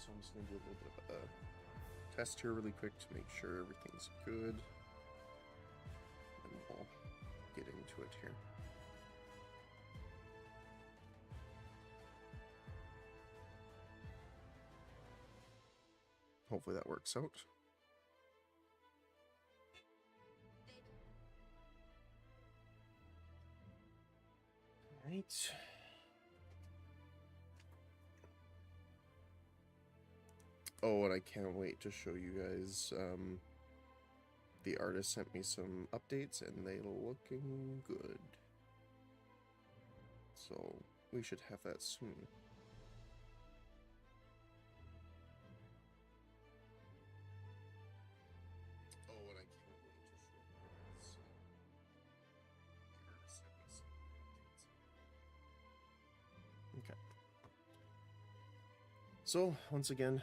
so I'm just going to do a little bit of a test here really quick to make sure everything's good. And we'll get into it here. Hopefully that works out. All right. Oh, and I can't wait to show you guys. The artist sent me some updates, and they're looking good. So we should have that soon. Oh, and I can't wait to show you guys. The artist sent me some updates. Okay. So once again,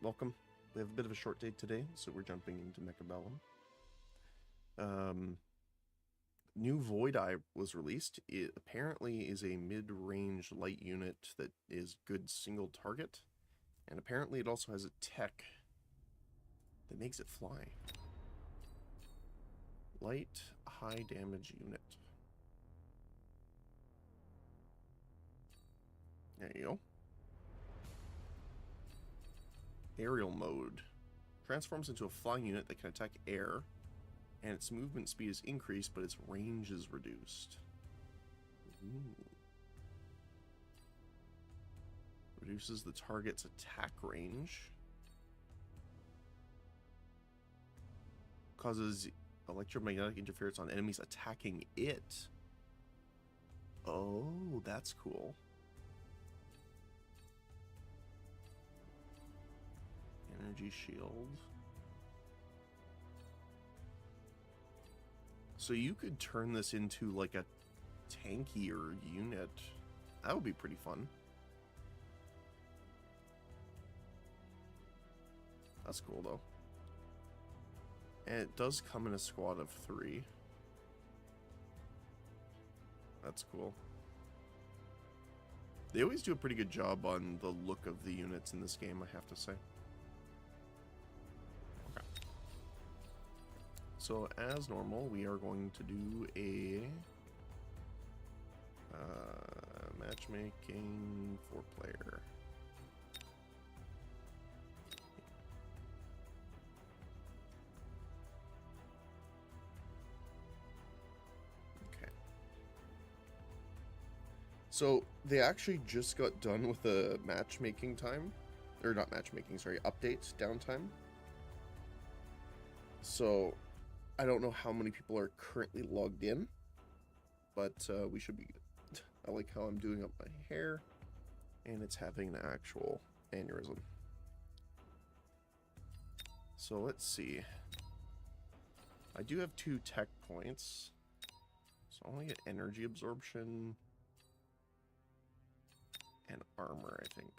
welcome. We have a bit of a short day today, so we're jumping into Mechabellum. New Void Eye was released. It apparently is a mid-range light unit that is good single target, and apparently it also has a tech that makes it fly. Light, high damage unit. There you go. Aerial mode. Transforms into a flying unit that can attack air, and its movement speed is increased, but its range is reduced. Ooh. Reduces the target's attack range. Causes electromagnetic interference on enemies attacking it. Oh, that's cool. Energy shield. So you could turn this into like a tankier unit. That would be pretty fun. That's cool though. And it does come in a squad of 3. That's cool. They always do a pretty good job on the look of the units in this game, I have to say. Okay. So, as normal, we are going to do a matchmaking 4-player. Okay. So, they actually just got done with the matchmaking time. Or not matchmaking, sorry, update downtime. So, I don't know how many people are currently logged in, but we should be good. I like how I'm doing up my hair, and it's having an actual aneurysm. So let's see. I do have 2 tech points, so I want to get energy absorption and armor, I think.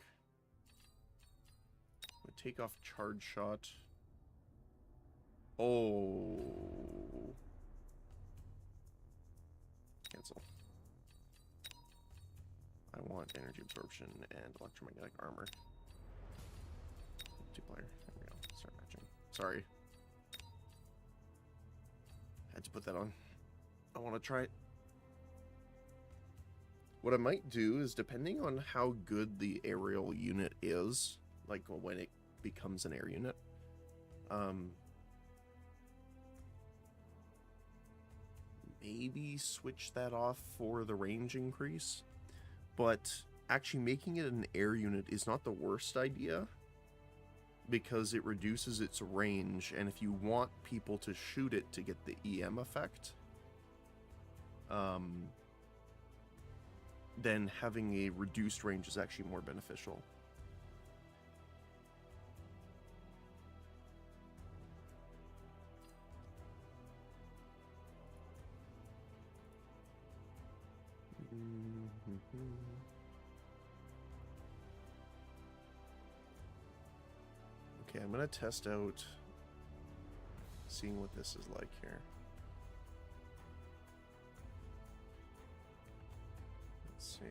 I'm going to take off charge shot. Oh. Cancel. I want energy absorption and electromagnetic armor. Multiplayer. There we go. Start matching. Sorry. Had to put that on. I want to try it. What I might do is, depending on how good the aerial unit is, like when it becomes an air unit, maybe switch that off for the range increase. But actually making it an air unit is not the worst idea, because it reduces its range, and if you want people to shoot it to get the EM effect, then having a reduced range is actually more beneficial. Okay, I'm gonna test out seeing what this is like here. Let's see.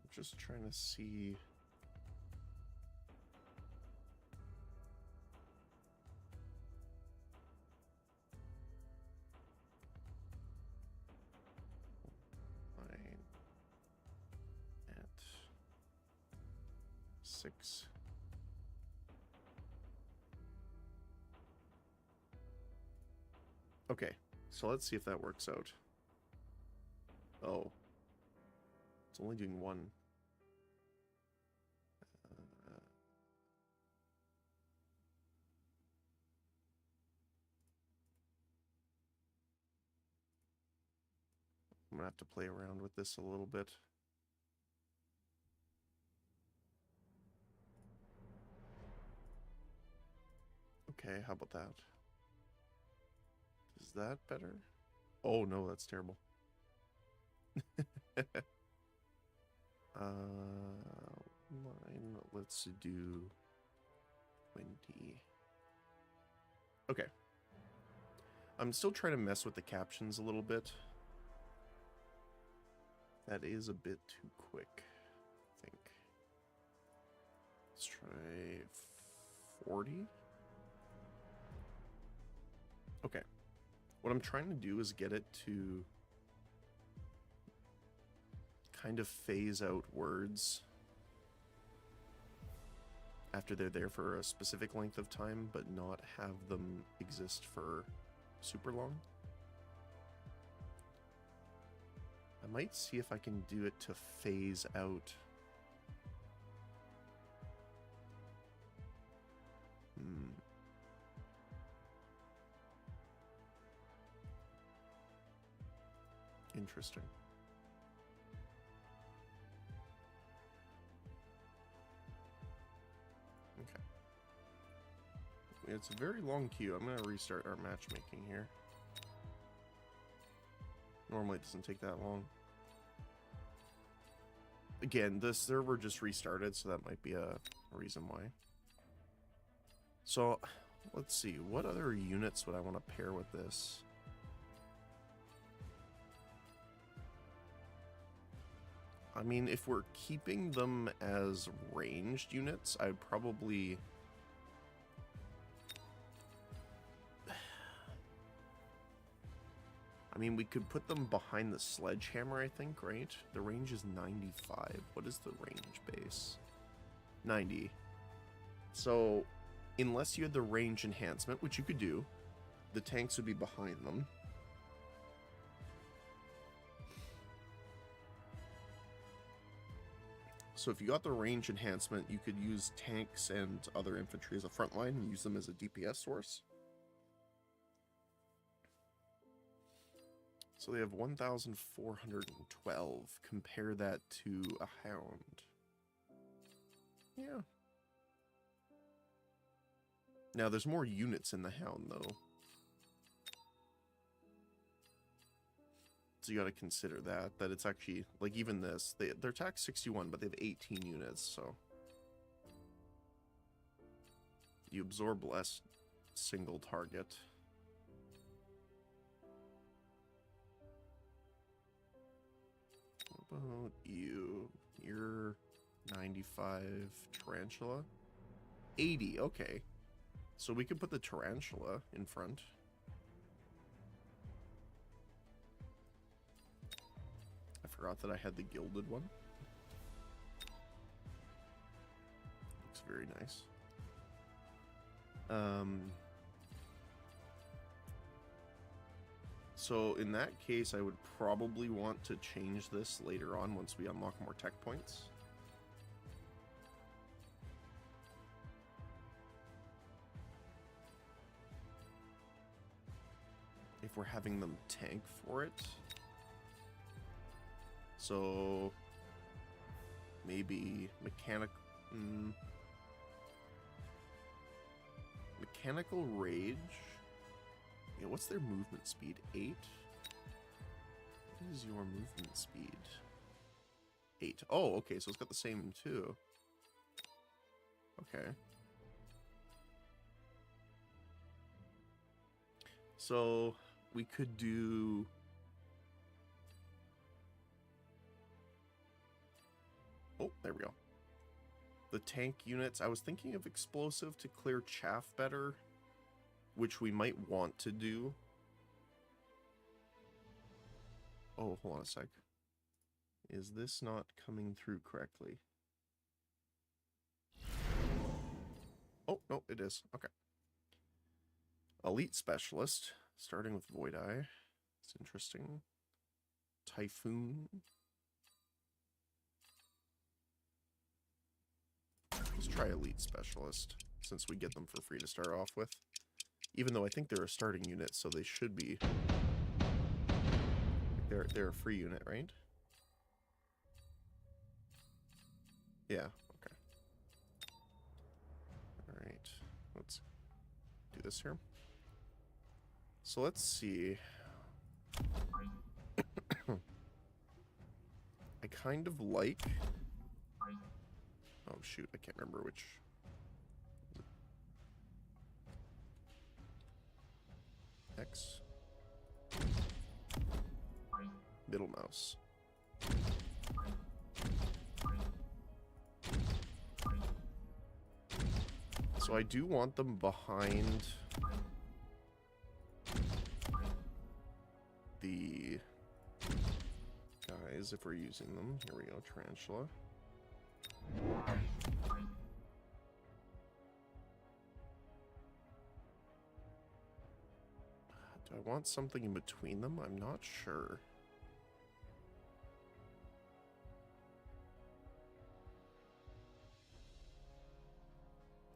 I'm just trying to see. At 6. Okay, so let's see if that works out. Oh. It's only doing 1. I'm gonna have to play around with this a little bit. Okay, how about that? Is that better? Oh no, that's terrible. Let's do 20. Okay. I'm still trying to mess with the captions a little bit. That is a bit too quick, I think. Let's try 40. Okay. What I'm trying to do is get it to kind of phase out words after they're there for a specific length of time, but not have them exist for super long. I might see if I can do it to phase out. Interesting. Okay. It's a very long queue. I'm going to restart our matchmaking here. Normally it doesn't take that long. Again, this server just restarted, so that might be a reason why. So, let's see. What other units would I want to pair with this? I mean, if we're keeping them as ranged units, I'd probably... I mean, we could put them behind the sledgehammer, I think, right? The range is 95. What is the range base? 90. So, unless you had the range enhancement, which you could do, the tanks would be behind them. So if you got the range enhancement, you could use tanks and other infantry as a front line and use them as a DPS source. So they have 1,412. Compare that to a hound. Yeah. Now there's more units in the hound though. So you got to consider that it's actually, like even this, they're attack 61, but they have 18 units, so. You absorb less single target. What about you? You're 95 tarantula? 80, okay. So we could put the tarantula in front. I forgot that I had the gilded one. Looks very nice. So in that case, I would probably want to change this later on once we unlock more tech points. If we're having them tank for it. So maybe mechanical rage. Yeah, what's their movement speed? 8? What is your movement speed? 8. Oh, okay, so it's got the same too. Okay. So we could do... Oh, there we go. The tank units. I was thinking of explosive to clear chaff better, which we might want to do. Oh, hold on a sec. Is this not coming through correctly? Oh, no, it is. Okay. Elite Specialist, starting with Void Eye. It's interesting. Typhoon. Let's try Elite Specialist, since we get them for free to start off with. Even though I think they're a starting unit, so they should be... They're a free unit, right? Yeah, okay. Alright, let's do this here. So let's see. I kind of like... Oh shoot, I can't remember which... X? Middle mouse. So I do want them behind the guys if we're using them. Here we go, Tarantula. Do I want something in between them? I'm not sure.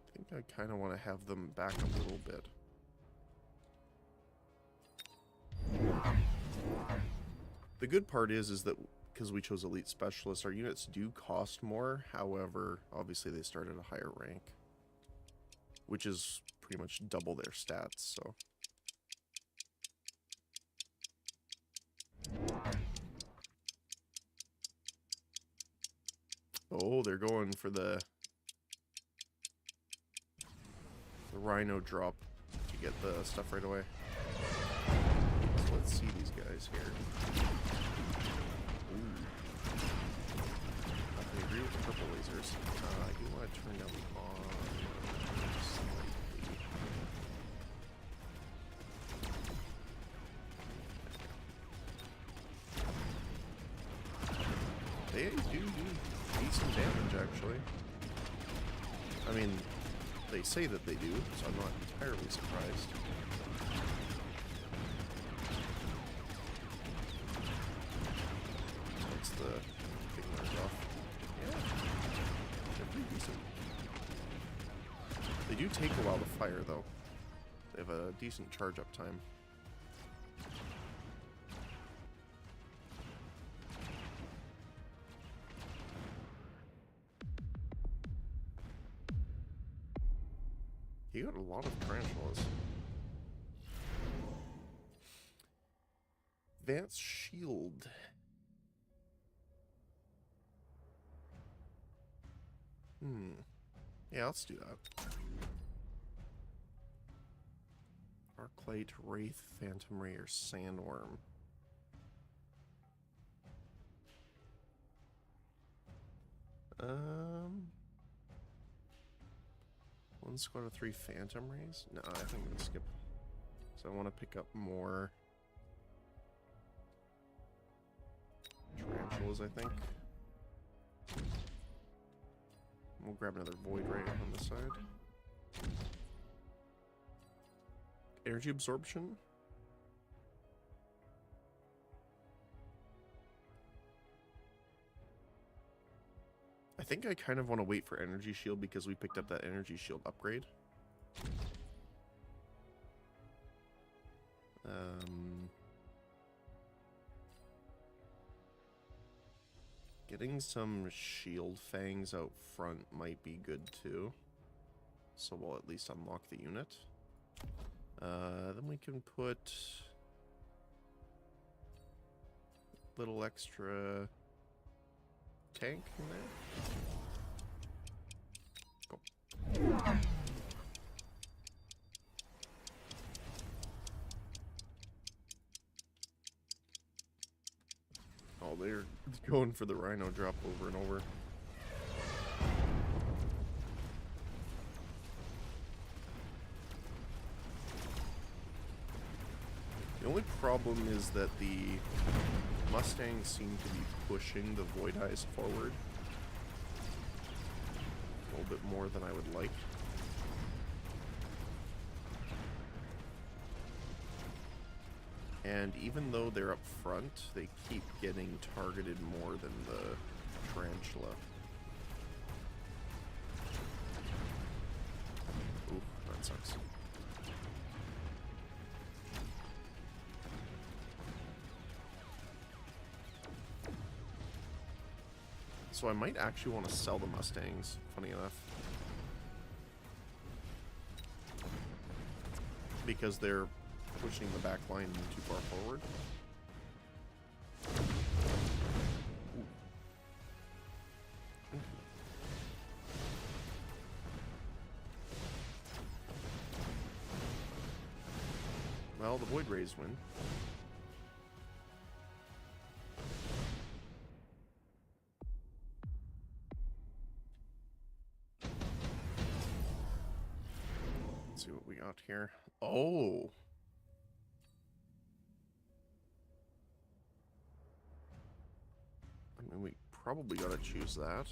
I think I kind of want to have them back a little bit. The good part is that because we chose Elite Specialist, our units do cost more. However, obviously they start at a higher rank, which is pretty much double their stats, so... Oh, they're going for the Rhino drop to get the stuff right away. So let's see these guys here. Ooh. I agree with the purple lasers. I do want to turn down the on slightly. They do decent damage, actually. I mean, they say that they do, so I'm not entirely surprised. Once the thing wears off. Yeah, they're pretty decent. They do take a while to fire, though. They have a decent charge-up time. He got a lot of tarantulas. Advanced shield. Yeah, let's do that. Arclight, Wraith, Phantom Ray, or Sandworm. One squad of 3 Phantom Rays? No, I think I'm gonna skip. So I want to pick up more tarantulas, I think. We'll grab another Void Ray on the side. Energy absorption. I think I kind of want to wait for energy shield because we picked up that energy shield upgrade. Getting some shield fangs out front might be good too. So we'll at least unlock the unit. Then we can put a little extra tank in there. Cool. they're going for the Rhino drop over and over. The only problem is that the Mustangs seem to be pushing the Void Eyes forward a little bit more than I would like. And even though they're up front, they keep getting targeted more than the Tarantula. Ooh, that sucks. So I might actually want to sell the Mustangs, funny enough. Because they're pushing the back line too far forward. Well, the Void Rays win. Let's see what we got here. Oh! I mean, we probably gotta choose that.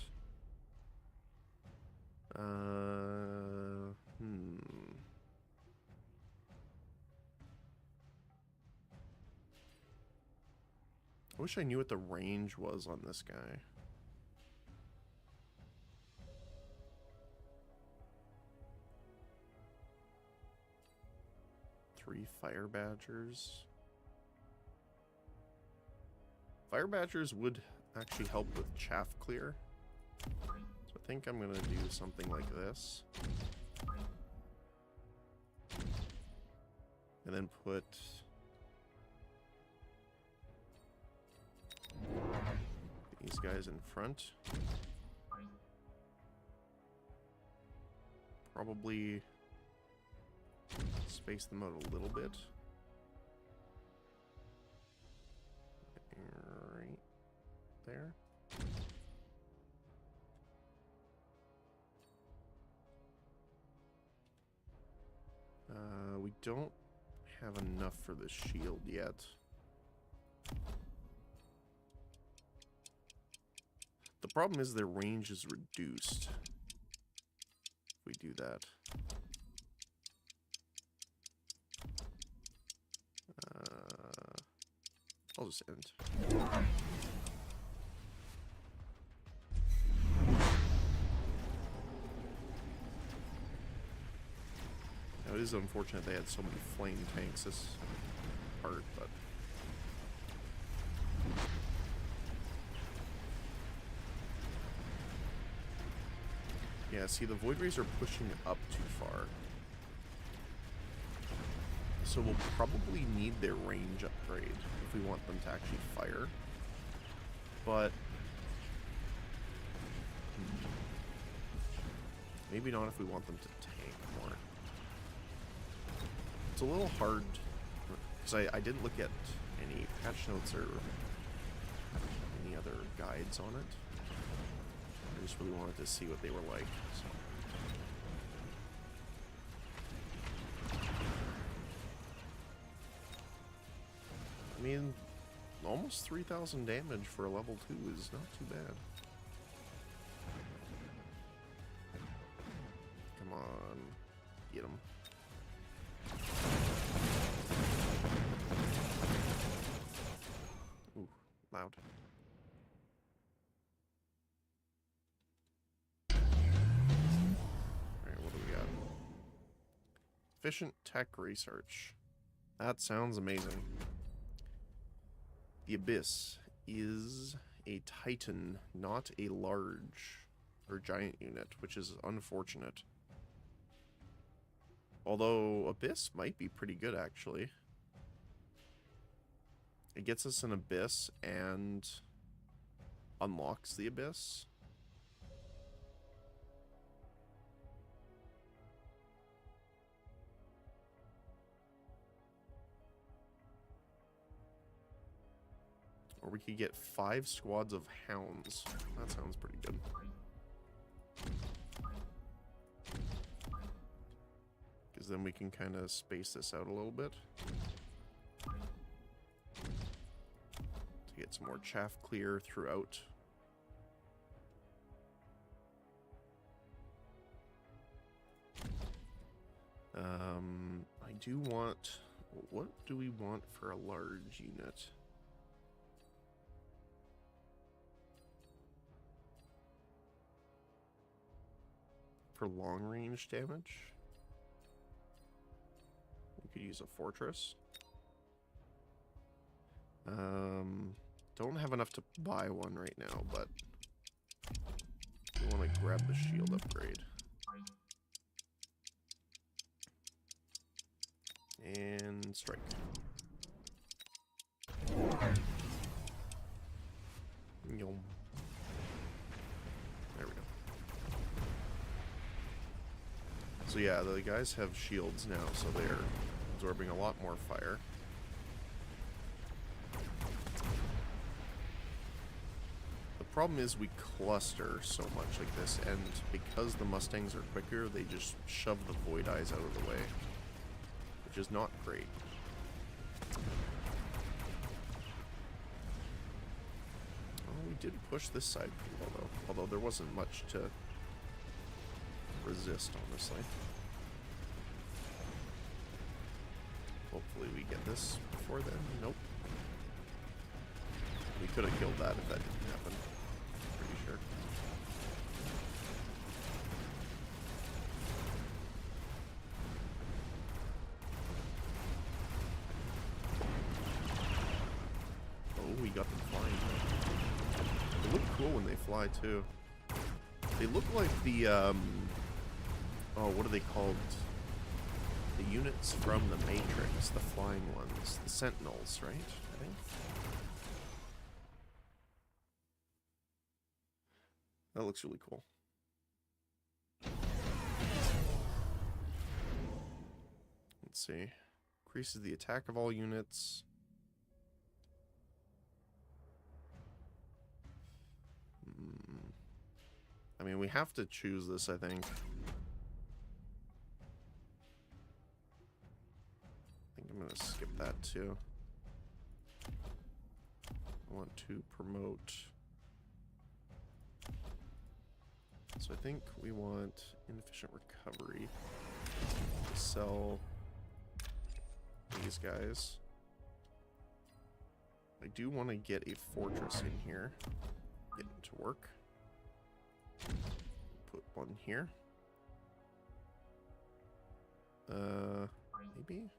I wish I knew what the range was on this guy. Three Fire Badgers. Fire Badgers would actually help with chaff clear. So I think I'm gonna do something like this. And then put these guys in front. Probably space them out a little bit. Right there. We don't have enough for the shield yet. The problem is their range is reduced if we do that. I'll just end. Now, it is unfortunate they had so many flame tanks this part, but yeah, see, the Void Rays are pushing up too far. So we'll probably need their range upgrade if we want them to actually fire. But maybe not if we want them to tank more. It's a little hard because I didn't look at any patch notes or any other guides on it. I just really wanted to see what they were like. So. I mean, almost 3,000 damage for a level 2 is not too bad. Come on, get him. Ooh, loud. Alright, what do we got? Efficient tech research. That sounds amazing. The Abyss is a Titan, not a large or giant unit, which is unfortunate. Although Abyss might be pretty good, actually. It gets us an Abyss and unlocks the Abyss. Or we could get 5 squads of hounds. That sounds pretty good. Because then we can kind of space this out a little bit. To get some more chaff clear throughout. I do want... What do we want for a large unit? For long range damage? We could use a fortress. Don't have enough to buy one right now, but we want to grab the shield upgrade. And strike. Yum. There we go. So yeah, the guys have shields now, so they're absorbing a lot more fire. The problem is we cluster so much like this, and because the Mustangs are quicker, they just shove the Void Eyes out of the way. Which is not great. Oh, we did push this side pretty well, though. Although there wasn't much to resist, honestly. Hopefully we get this before then. Nope. We could have killed that if that didn't happen. Pretty sure. We got them flying. They look cool when they fly too. They look like the oh, what are they called? The units from the Matrix, the flying ones, the Sentinels, right? I think. That looks really cool. Let's see. Increases the attack of all units. I mean, we have to choose this, I think. I think I'm going to skip that, too. I want to promote... So I think we want inefficient recovery to sell these guys. I do want to get a fortress in here. Get it to work. Put one here. Maybe?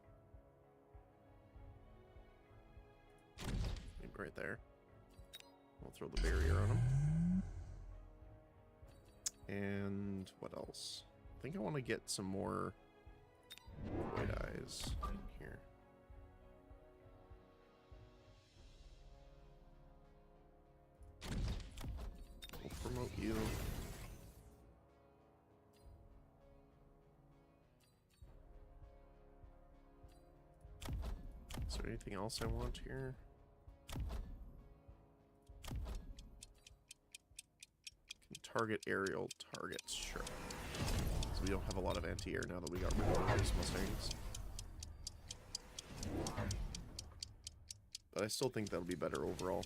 Maybe right there. We'll throw the barrier on them. And what else? I think I want to get some more Void Eyes in here. We'll promote you. Is there anything else I want here? Can target aerial targets, sure. So we don't have a lot of anti-air now that we got rid of those Mustangs. But I still think that'll be better overall.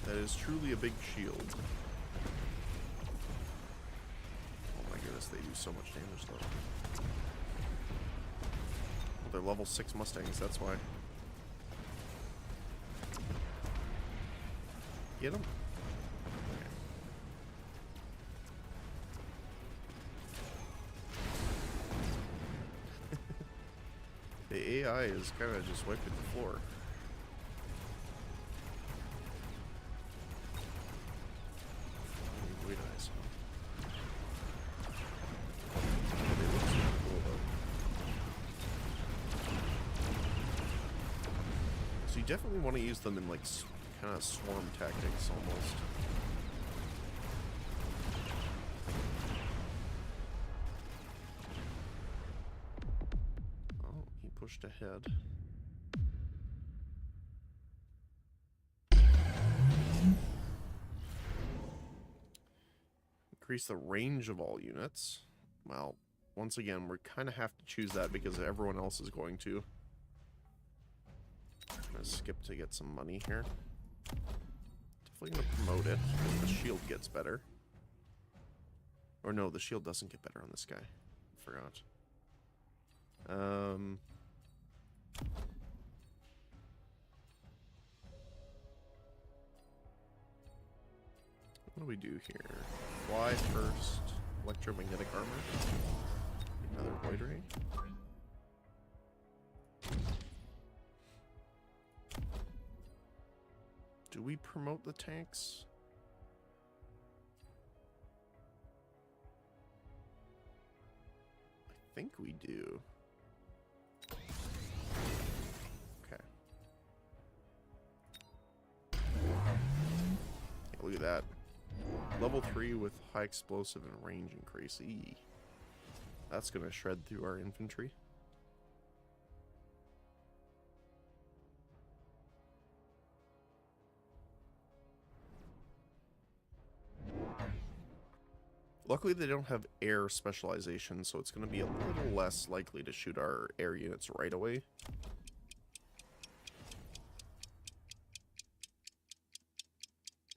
Is truly a big shield. Oh my goodness, they do so much damage though. Well, they're level 6 Mustangs, that's why. Get them? Okay. The AI is kind of just wiping the floor. Definitely want to use them in like kind of swarm tactics almost. pushed ahead. Increase the range of all units. Well, once again, we kind of have to choose that because everyone else is going to. I'm gonna skip to get some money here. Definitely gonna promote it because the shield gets better. Or no, the shield doesn't get better on this guy. I forgot. What do we do here? Fly first. Electromagnetic armor. Another void ray. Do we promote the tanks? I think we do. Okay. Yeah, look at that. Level 3 with high explosive and range increase. Eee. That's gonna shred through our infantry. Luckily they don't have air specialization, so it's gonna be a little less likely to shoot our air units right away.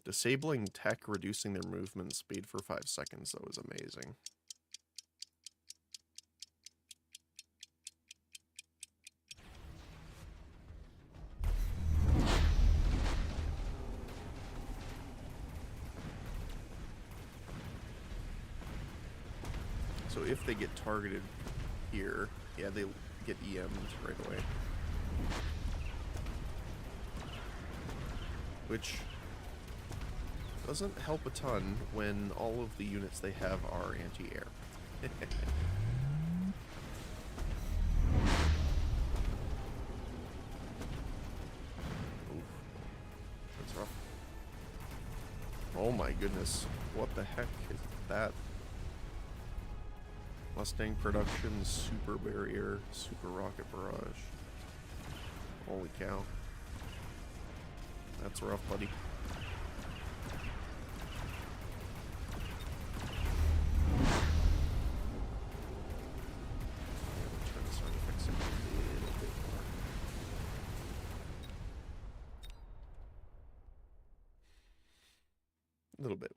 Disabling tech, reducing their movement speed for 5 seconds, that was amazing. So if they get targeted here, yeah, they get EM'd right away. Which doesn't help a ton when all of the units they have are anti-air. That's rough. Oh my goodness. What the heck is that? Mustang production, super barrier, super rocket barrage. Holy cow. That's rough, buddy. A little bit.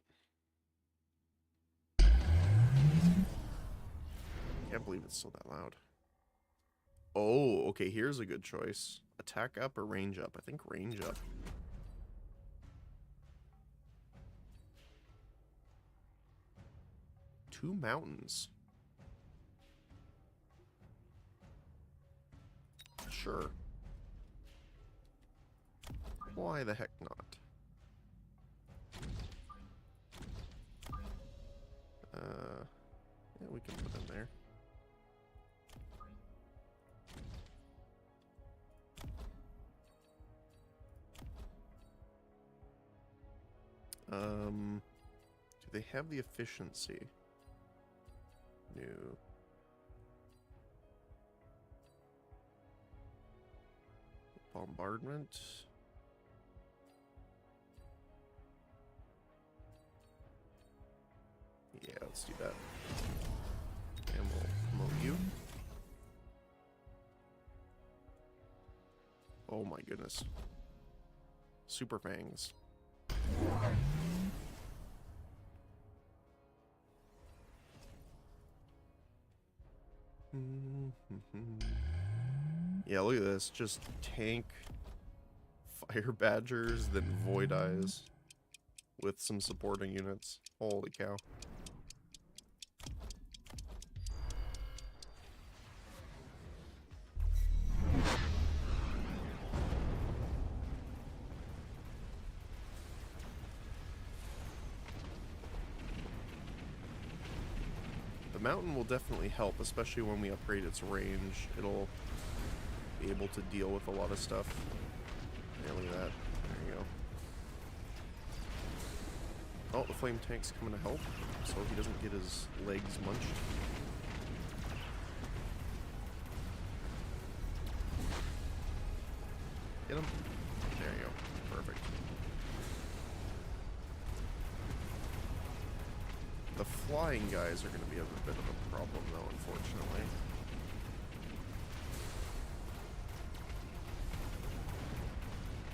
Can't believe it's still that loud. Oh, okay, here's a good choice. Attack up or range up? I think range up. Two mountains. Sure. Why the heck not? Yeah, we can put them there. Do they have the efficiency? No. Bombardment. Yeah, let's do that. And we'll promote you. Oh my goodness. Super fangs. Yeah, look at this. Just tank fire badgers, then void eyes with some supporting units. Holy cow. The mountain will definitely help, especially when we upgrade its range. It'll be able to deal with a lot of stuff. Yeah, look at that. There you go. Oh, the flame tank's coming to help, so he doesn't get his legs munched. Get him. There you go. Perfect. The flying guys are going to be a bit of a problem, though, unfortunately.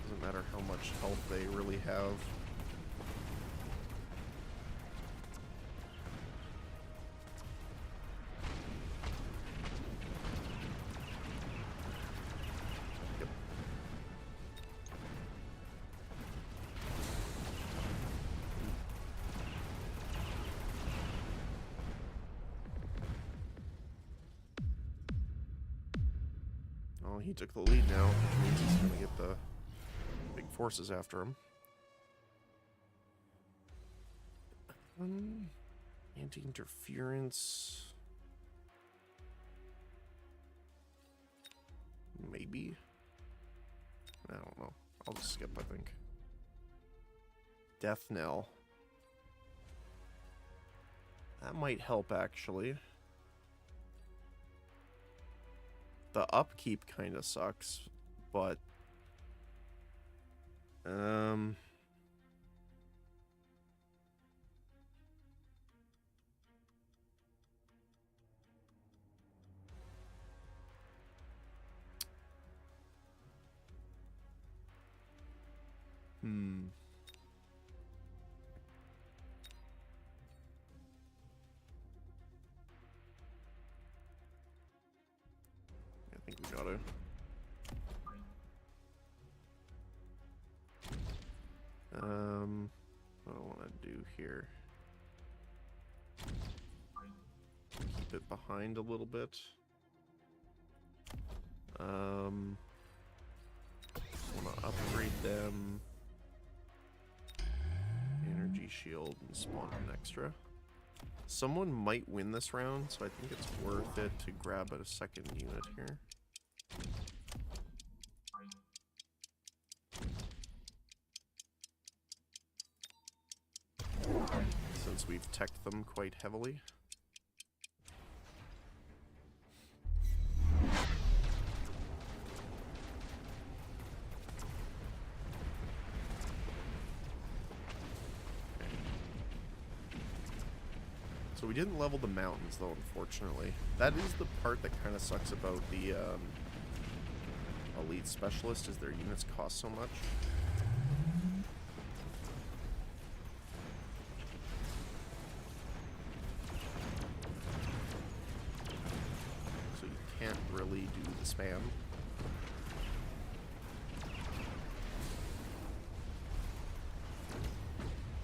Doesn't matter how much health they really have. Yep. Oh, he took the lead now, which means he's going to get the big forces after him. Anti-interference. Maybe. I don't know. I'll just skip, I think. Death knell. That might help, actually. The upkeep kind of sucks, but I think we gotta. What do I want to do here? Keep it behind a little bit. Want to upgrade them. Energy shield and spawn an extra. Someone might win this round, so I think it's worth it to grab a second unit here. Since we've teched them quite heavily. So we didn't level the mountains, though, unfortunately. That is the part that kind of sucks about the elite specialist, is their units cost so much. So you can't really do the spam.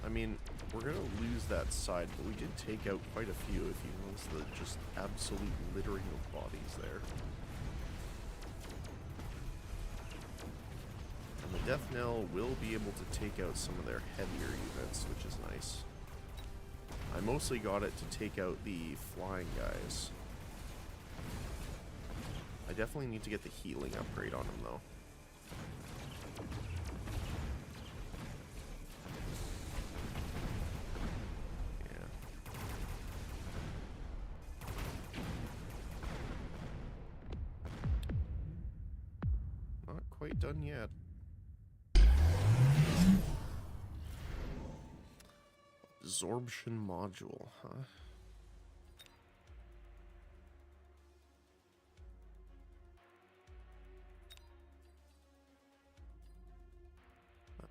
I mean, we're going to lose that side, but we did take out quite a few if you notice the just absolute littering of bodies there. And the Death Knell will be able to take out some of their heavier units, which is nice. I mostly got it to take out the flying guys. I definitely need to get the healing upgrade on them, though. Quite done yet. Absorption module, huh?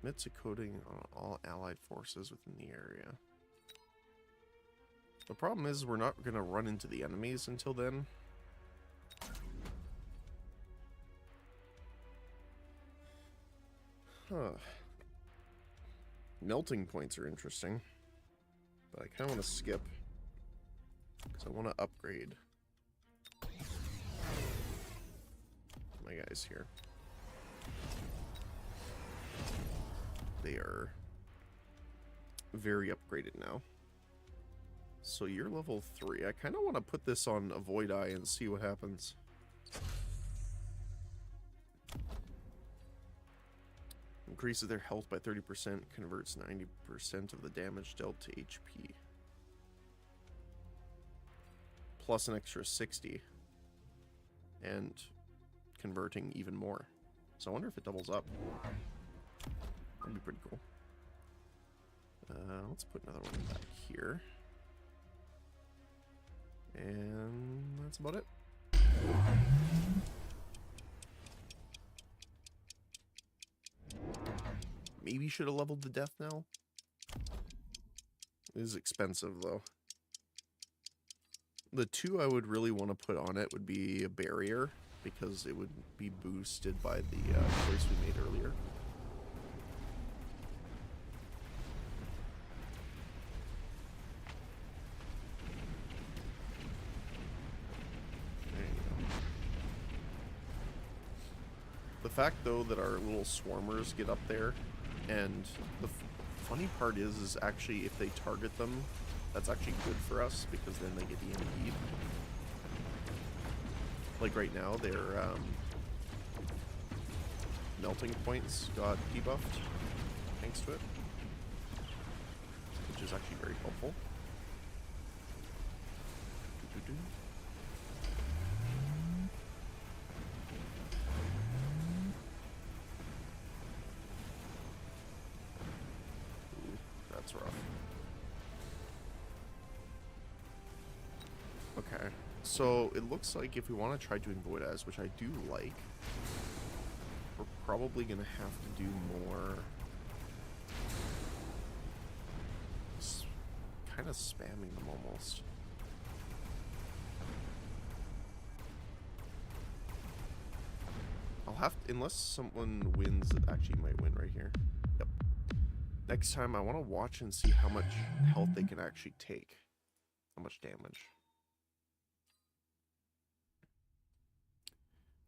Emits a coating on all allied forces within the area. The problem is we're not going to run into the enemies until then. Huh. Melting points are interesting, but I kind of want to skip because I want to upgrade my guys here. They are very upgraded now. So you're level 3. I kind of want to put this on Avoid Eye and see what happens. Increases their health by 30%, converts 90% of the damage dealt to HP. Plus an extra 60. And converting even more. So I wonder if it doubles up. That'd be pretty cool. Let's put another one back here. And that's about it. Maybe should have leveled to death now. It is expensive though. The two I would really want to put on it would be a barrier, because it would be boosted by the choice we made earlier. There you go. The fact though that our little swarmers get up there, and the funny part is actually if they target them, that's actually good for us, because then they get EMP'd. Like right now, their melting points got debuffed thanks to it, which is actually very helpful. Ooh, that's rough. Okay. So it looks like if we want to try doing Void Eyes, which I do like, we're probably going to have to do more kind of spamming them almost. I'll have to, unless someone wins, that actually might win right here. Yep. Next time I want to watch and see how much health they can actually take. How much damage.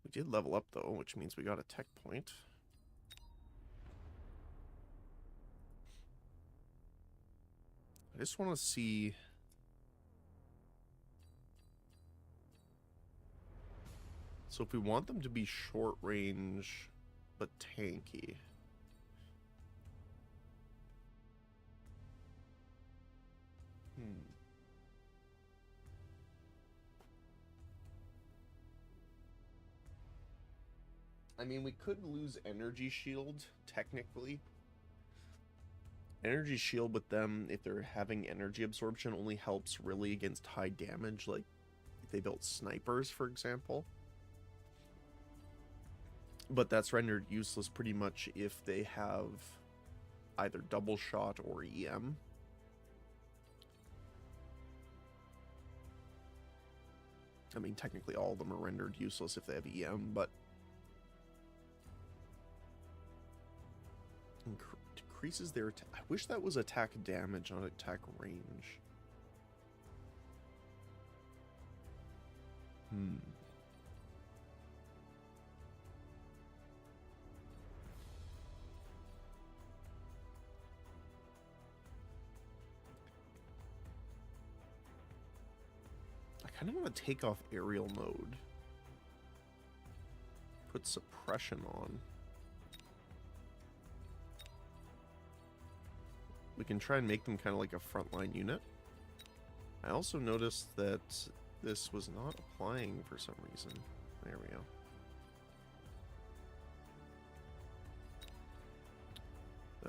We did level up though, which means we got a tech point. I just want to see. So if we want them to be short range but tanky. I mean, we could lose Energy Shield, technically. Energy Shield with them, if they're having energy absorption, only helps really against high damage, like if they built snipers, for example. But that's rendered useless pretty much if they have either double shot or EM. I mean, technically all of them are rendered useless if they have EM, but decreases their attack. I wish that was attack damage, not attack range. I kind of want to take off aerial mode. Put suppression on. We can try and make them kind of like a frontline unit. I also noticed that this was not applying for some reason. There we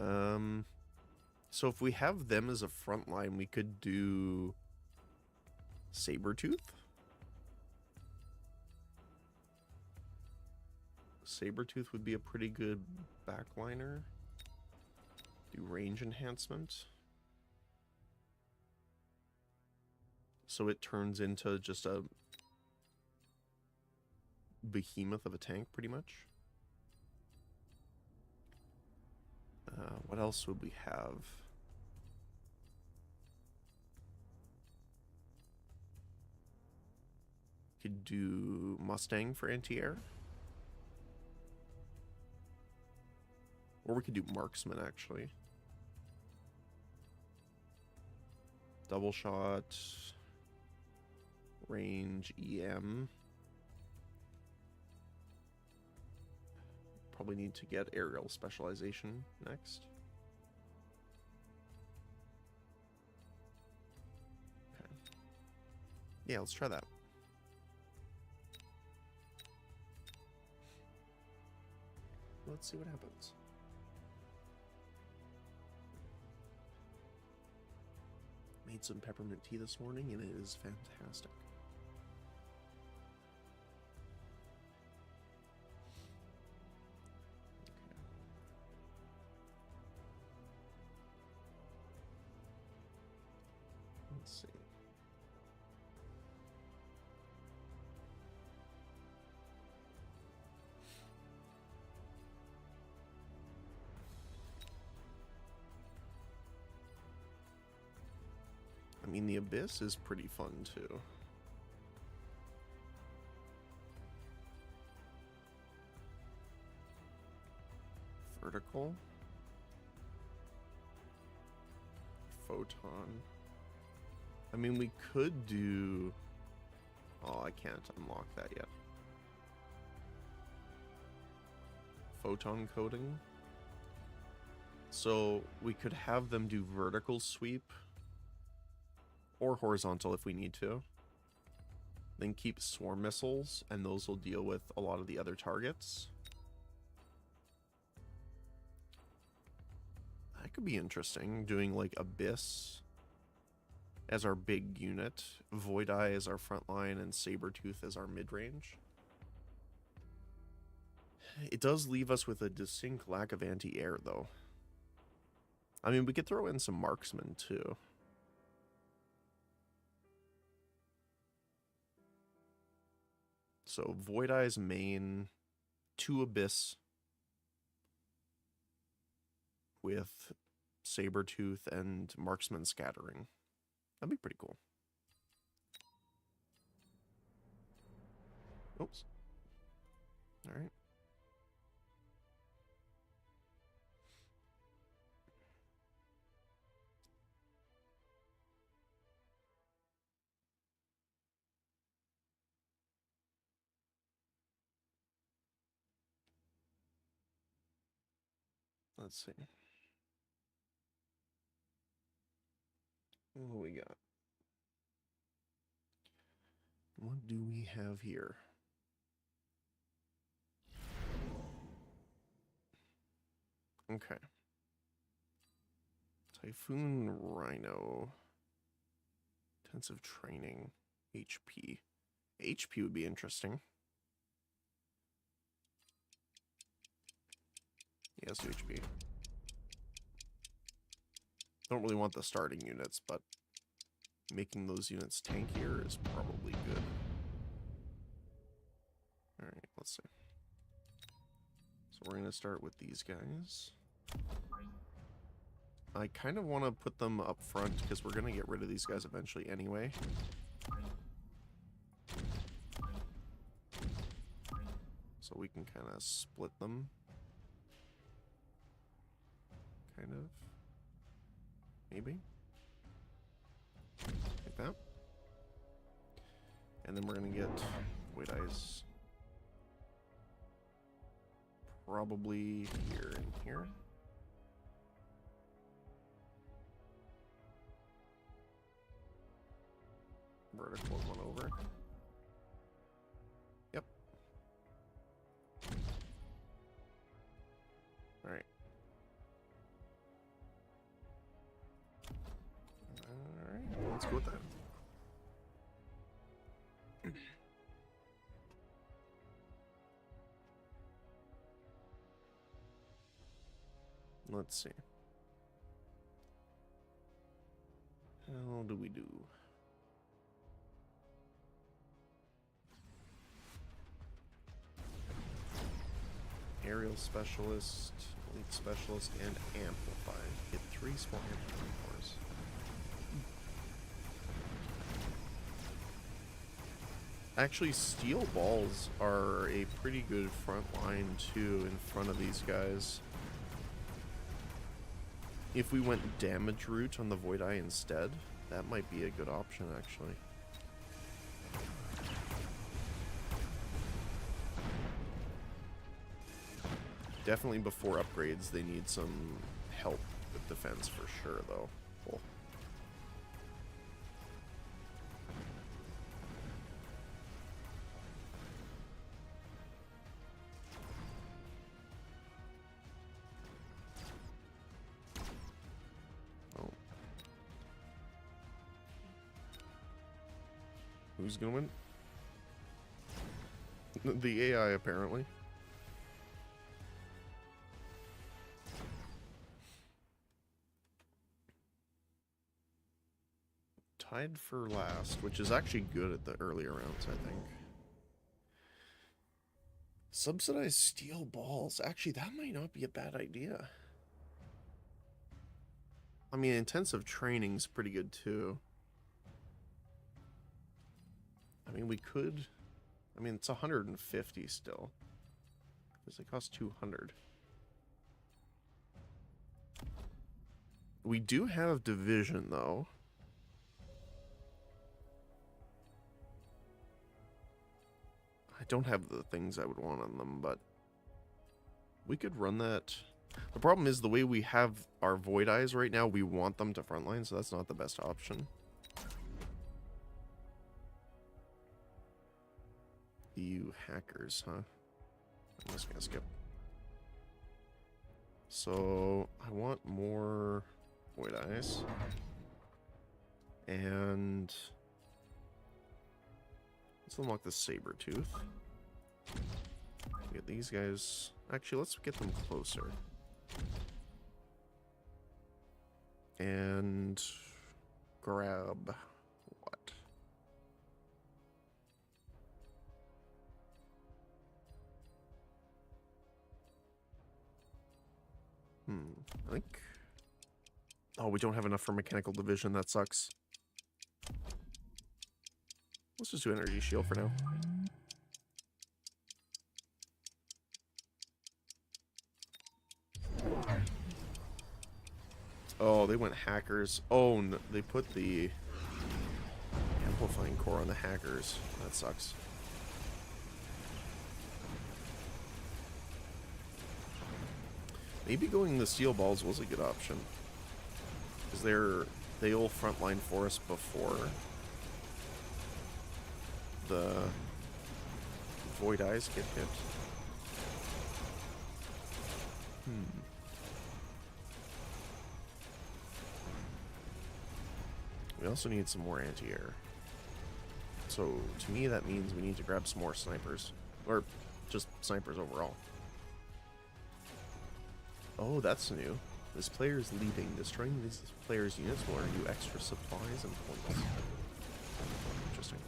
go. So if we have them as a frontline, we could do Sabretooth. Sabretooth would be a pretty good backliner. Do range enhancement. So it turns into just a behemoth of a tank, pretty much. What else would we have? Could do Mustang for anti-air. Or we could do Marksman, actually. Double shot, range, EM. Probably need to get aerial specialization next. Okay. Yeah, let's try that. let's see what happens. Made some peppermint tea this morning, and it is fantastic. Okay. Let's see. I mean, the Abyss is pretty fun, too. Vertical. Photon. I mean, we could do... Oh, I can't unlock that yet. Photon coating. So, we could have them do vertical sweep. Or horizontal if we need to. Then keep swarm missiles, and those will deal with a lot of the other targets. That could be interesting, doing like Abyss as our big unit, Void Eye as our front line, and Sabertooth as our mid-range. It does leave us with a distinct lack of anti-air, though. I mean, we could throw in some marksmen, too. So, Void Eye's main, 2 Abyss with Sabertooth and Marksman Scattering. That'd be pretty cool. Oops. Alright. Let's see. What do we got? What do we have here? Okay. Typhoon Rhino. Intensive training. HP. HP would be interesting. Yes, HP. Don't really want the starting units, but making those units tankier is probably good. Alright, let's see. So we're going to start with these guys. I kind of want to put them up front because we're going to get rid of these guys eventually anyway. So we can kind of split them. Kind of. Maybe. Like that. And then we're going to get Void Eyes. Probably here and here. Vertical one over. Yep. Alright. Alright, let's go with that. Let's see. How do we do? Aerial Specialist, Elite Specialist, and Amplify. Get 3 small amplifying cores. Actually, steel balls are a pretty good front line, too, in front of these guys. If we went damage route on the Void Eye instead, that might be a good option, actually. Definitely before upgrades, they need some help with defense for sure, though. Cool. Who's gonna win? The AI, apparently. Tied for last, which is actually good at the earlier rounds, I think. Subsidized steel balls. Actually, that might not be a bad idea. I mean, intensive training's pretty good, too. I mean, we could... I mean, it's 150 still. Because they cost 200. We do have division, though. I don't have the things I would want on them, but we could run that. The problem is the way we have our Void Eyes right now, we want them to frontline, so that's not the best option. You hackers, huh? I'm just gonna skip. So, I want more Void Eyes. And let's unlock the Saber-tooth. Get these guys. Actually, let's get them closer. And grab what? I think... Oh, we don't have enough for mechanical division. That sucks. Let's just do energy shield for now. Oh, they went hackers. Oh, no, they put the amplifying core on the hackers. That sucks. Maybe going the steel balls was a good option. Because they'll frontline for us before the Void Eyes get hit. We also need some more anti-air. So, to me, that means we need to grab some more snipers. Or, just snipers overall. Oh, that's new. This player is leaving. Destroying this player's units will earn you extra supplies and points. Interesting.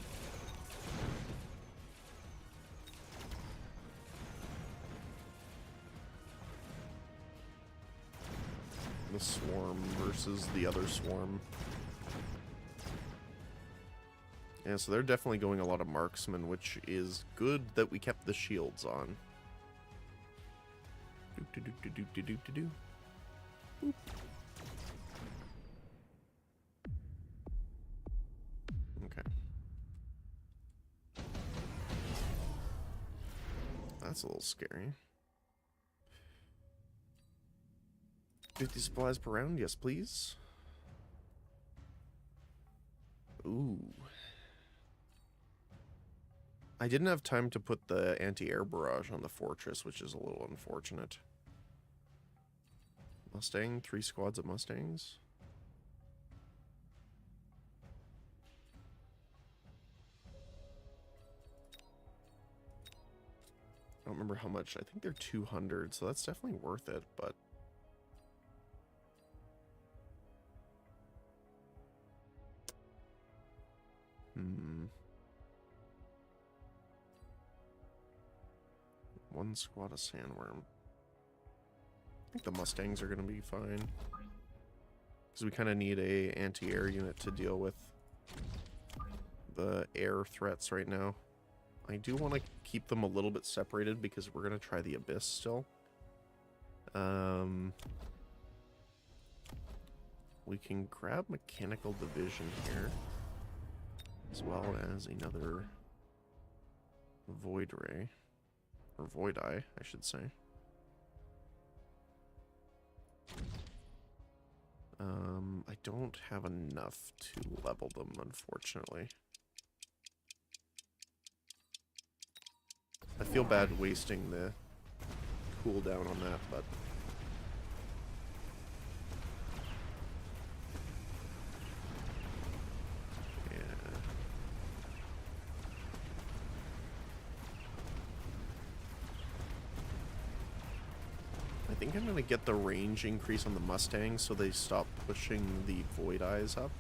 The swarm versus the other swarm. Yeah, so they're definitely going a lot of marksmen, which is good that we kept the shields on. Boop. Okay. That's a little scary. 50 supplies per round, yes please. Ooh. I didn't have time to put the anti-air barrage on the fortress, which is a little unfortunate. Mustang, 3 squads of Mustangs. I don't remember how much. I think they're 200, so that's definitely worth it, but... One squad of sandworm. I think the Mustangs are going to be fine. Because we kind of need a anti-air unit to deal with the air threats right now. I do want to keep them a little bit separated because we're going to try the Abyss still. We can grab Mechanical Division here. As well as another Void Ray. Or Void Eye, I should say. I don't have enough to level them, unfortunately. I feel bad wasting the cooldown on that, but... Yeah. think I'm gonna get the range increase on the Mustangs so they stop pushing the Void Eyes up.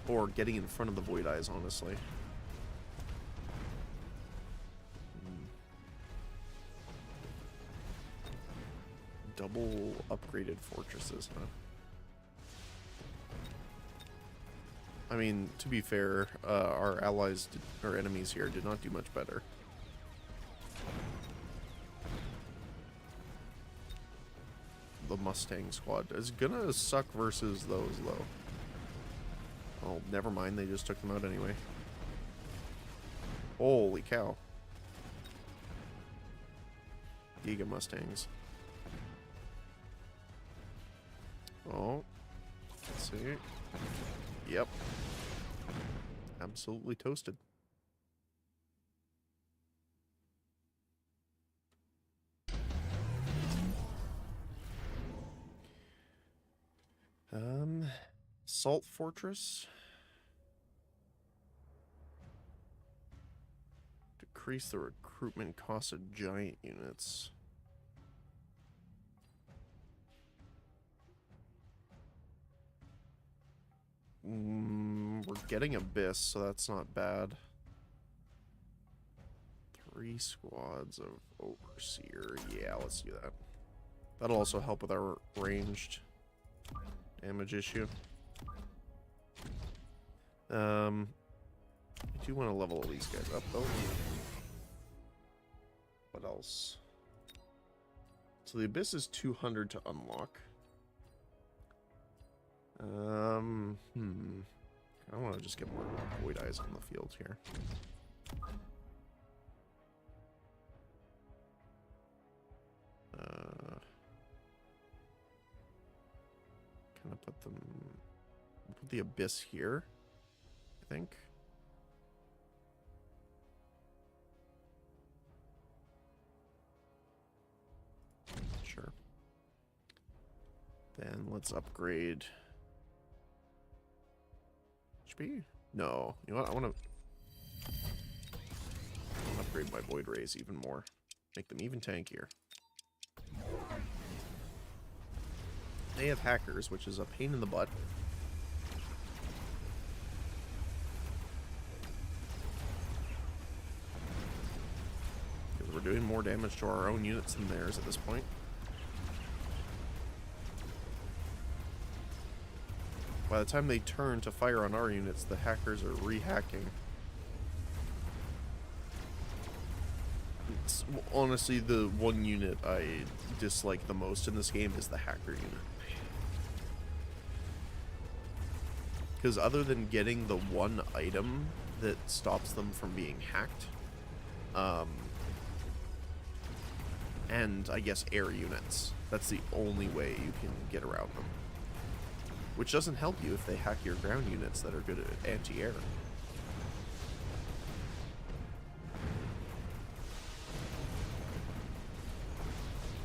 Or getting in front of the Void Eyes, honestly. Double upgraded fortresses, huh? I mean, to be fair, our allies, our enemies here, did not do much better. The Mustang squad is gonna suck versus those, though. Oh, never mind, they just took them out anyway. Holy cow. Giga Mustangs. Oh, let's see. Yep. Absolutely toasted. Salt Fortress. Decrease the recruitment cost of giant units. We're getting Abyss, so that's not bad. 3 squads of Overseer. Yeah, let's do that. That'll also help with our ranged damage issue. I do want to level all these guys up, though. What else? So the Abyss is 200 to unlock. I want to just get more Void Eyes on the field here. Kind of put them... Put the Abyss here, I think. Sure. Then let's upgrade... HP? No. You know what? I want to upgrade my Void Rays even more. Make them even tankier. They have hackers, which is a pain in the butt. Because we're doing more damage to our own units than theirs at this point. By the time they turn to fire on our units, the hackers are re-hacking. It's honestly the one unit I dislike the most in this game is the hacker unit. Because other than getting the one item that stops them from being hacked, and I guess air units, that's the only way you can get around them. Which doesn't help you if they hack your ground units that are good at anti-air.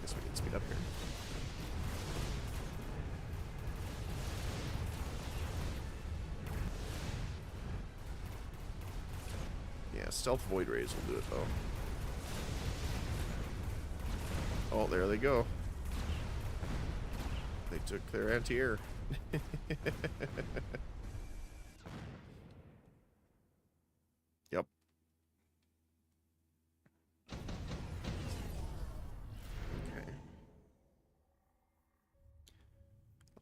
Guess we can speed up here. Yeah, stealth Void Rays will do it though. Oh, there they go. They took their anti-air. Yep. Okay.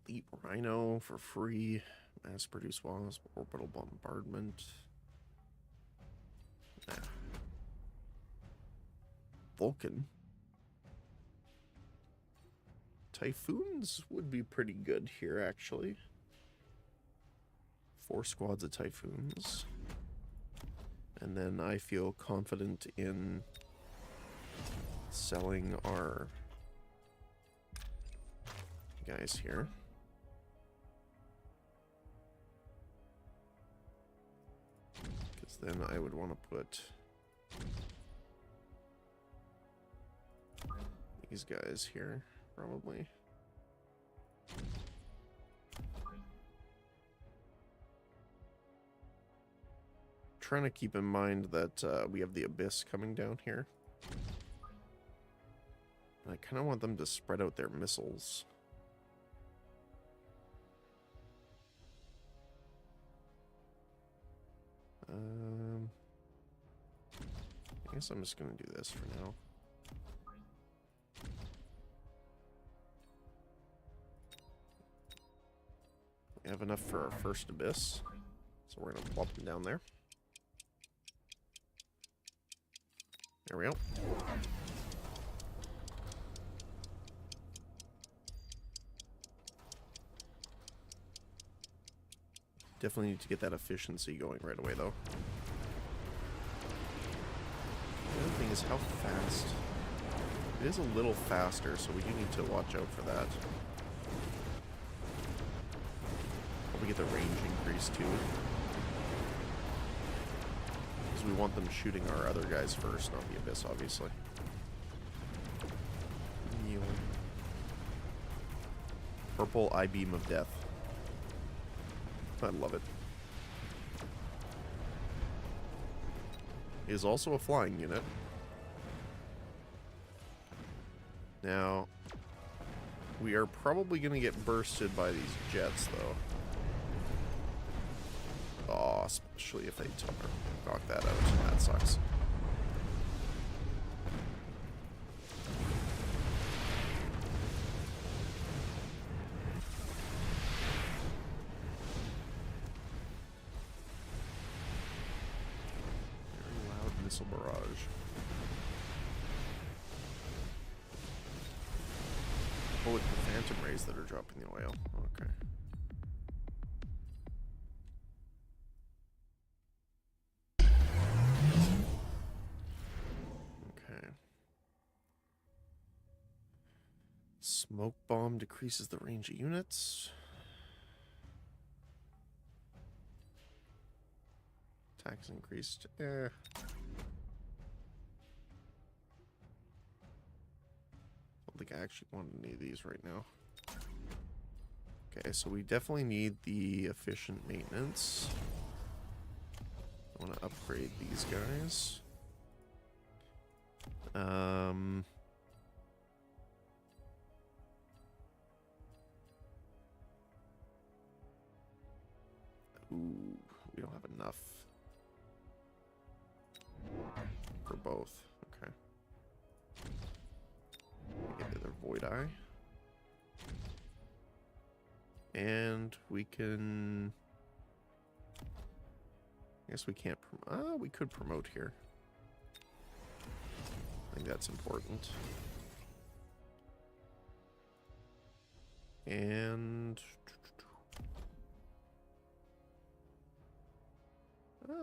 Elite Rhino for free. Mass produce wasp. Orbital bombardment. Nah. Vulcan. Typhoons would be pretty good here, actually. 4 squads of Typhoons. And then I feel confident in selling our guys here. Because then I would want to put these guys here. Probably. Trying to keep in mind that we have the Abyss coming down here. I kind of want them to spread out their missiles. I guess I'm just going to do this for now. We have enough for our first abyss, so we're going to plop them down there. There we go. Definitely need to get that efficiency going right away, though. The other thing is how fast. It is a little faster, so we do need to watch out for that. Probably get the range increase, too. Because we want them shooting our other guys first, not the Abyss, obviously. Purple I-beam of death. I love it. It is also a flying unit. Now, we are probably going to get bursted by these jets, though. Oh, especially if they knock that out. That sucks. Missile barrage. Oh, it's the phantom rays that are dropping the oil. Okay. Okay. Smoke bomb decreases the range of units. Attacks increased. I don't think I actually want any of these right now. Okay, so we definitely need the efficient maintenance. I want to upgrade these guys. Ooh, we don't have enough for both. Okay. Get the other Void Eye. And we can... I guess we can't... we could promote here. I think that's important. And...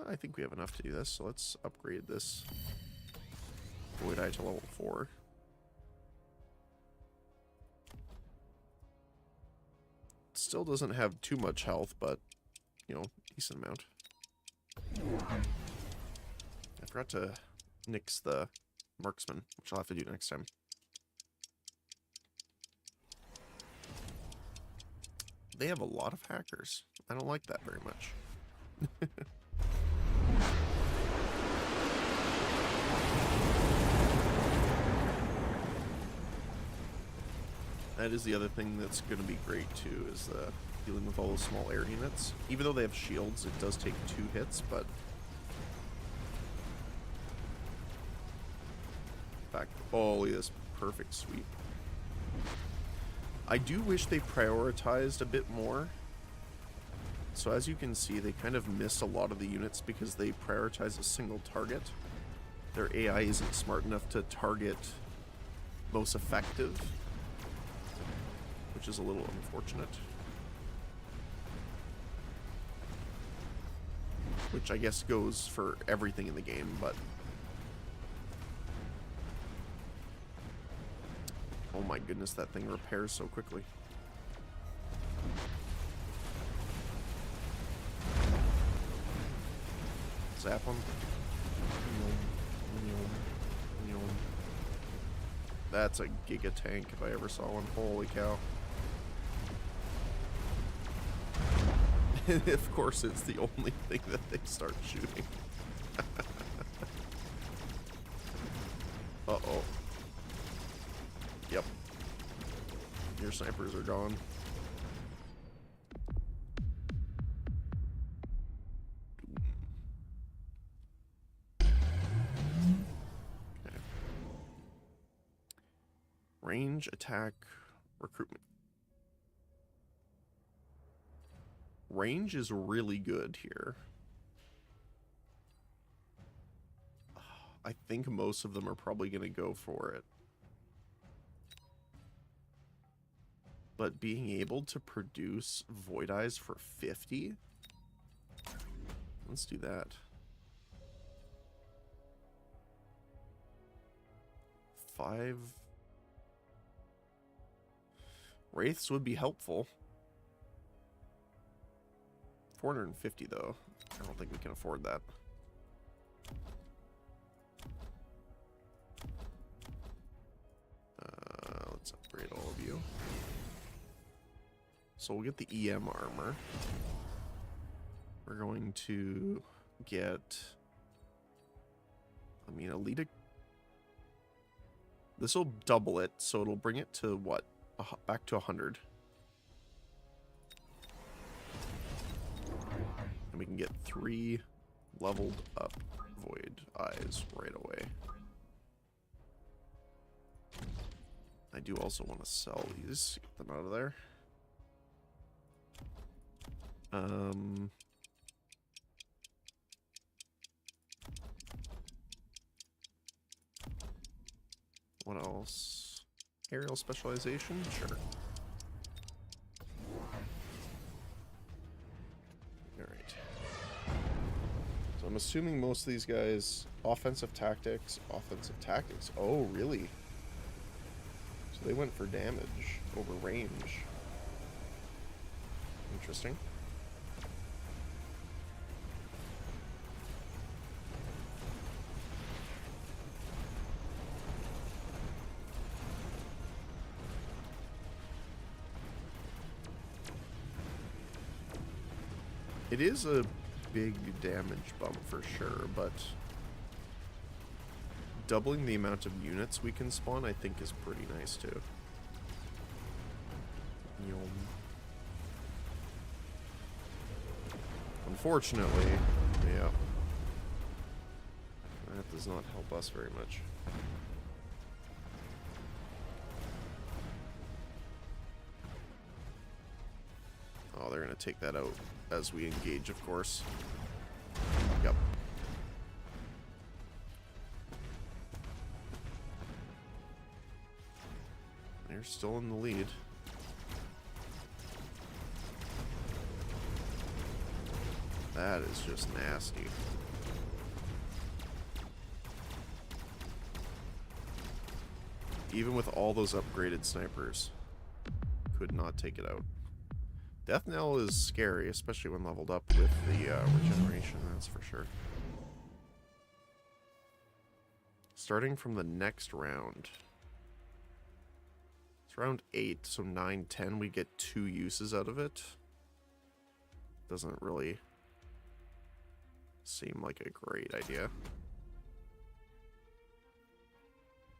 I think we have enough to do this, so let's upgrade this Void Eye to level 4. Still doesn't have too much health, but, you know, decent amount. I forgot to nix the marksman, which I'll have to do next time. They have a lot of hackers. I don't like that very much. That is the other thing that's going to be great too, is dealing with all those small air units. Even though they have shields, it does take 2 hits, but... Back. Oh, look at this perfect sweep. I do wish they prioritized a bit more. So as you can see, they kind of miss a lot of the units because they prioritize a single target. Their AI isn't smart enough to target most effective, which is a little unfortunate. Which I guess goes for everything in the game, but... Oh my goodness, that thing repairs so quickly. Zap him. That's a giga tank if I ever saw one. Holy cow. And of course it's the only thing that they start shooting. Uh-oh. your snipers are gone. Okay. Range, attack, recruitment. Range is really good here. I think most of them are probably going to go for it. But being able to produce Void Eyes for 50? Let's do that. 5. Wraiths would be helpful. 450 though. I don't think we can afford that. Let's upgrade all of you. So we'll get the EM armor. We're going to get... I mean, Elite... This will double it, so it'll bring it to what? Back to 100. And we can get 3 leveled up Void Eyes right away. I do also want to sell these, get them out of there. What else? Aerial specialization? Sure. Alright. So I'm assuming most of these guys, offensive tactics. Oh, really? So they went for damage over range. Interesting. It is a big damage bump for sure, but doubling the amount of units we can spawn, I think, is pretty nice too. Unfortunately, yeah, that does not help us very much. Oh, they're going to take that out as we engage, of course. Yep. They're still in the lead. That is just nasty. Even with all those upgraded snipers, could not take it out. Death Knell is scary, especially when leveled up with the regeneration, that's for sure. Starting from the next round. It's round 8, so 9, 10, we get 2 uses out of it. Doesn't really seem like a great idea.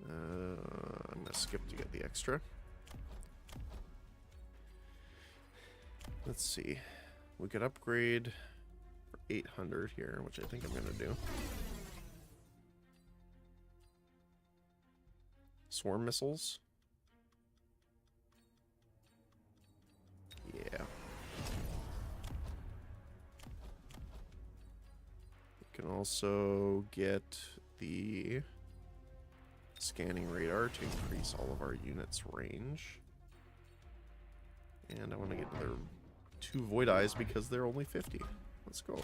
I'm gonna skip to get the extra. Let's see. We could upgrade for 800 here, which I think I'm gonna do. Swarm missiles. Yeah. We can also get the scanning radar to increase all of our units' range. And I want to get another 2 Void Eyes because they're only 50. Let's go.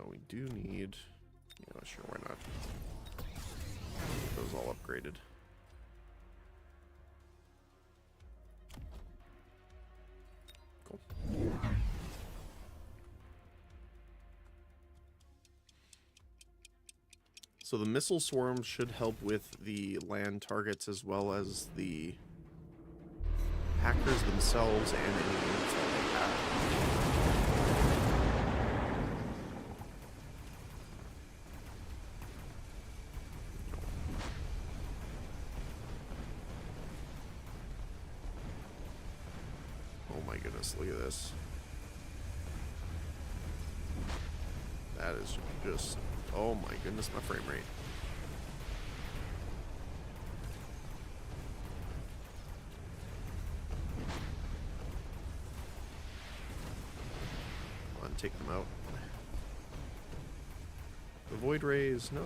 We do need... Yeah, sure, why not? Get those all upgraded. Cool. So the missile swarms should help with the land targets as well as the hackers themselves and any units that they have. my goodness, look at this. That is just... Oh my goodness, my frame rate. Come on, take them out. The void rays, no.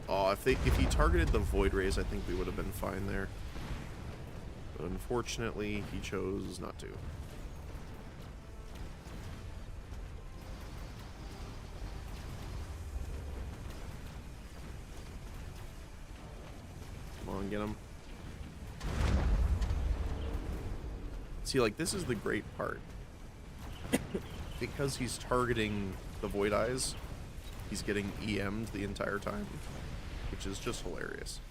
Oh, if he targeted the void rays, I think we would have been fine there. But unfortunately, he chose not to. Come on, get him. See, like, this is the great part. Because he's targeting the void eyes, he's getting EM'd the entire time, which is just hilarious.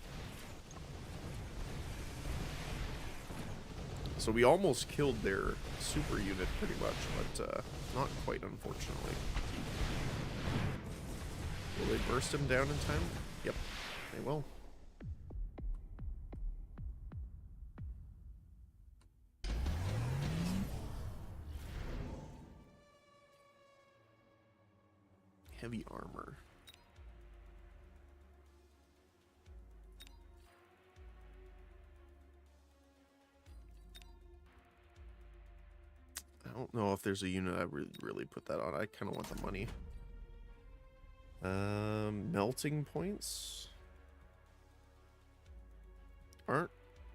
So we almost killed their super unit pretty much, but not quite, unfortunately. Will they burst him down in time? Yep, they will. Heavy armor. I don't know if there's a unit I would really put that on. I kind of want the money. Melting points aren't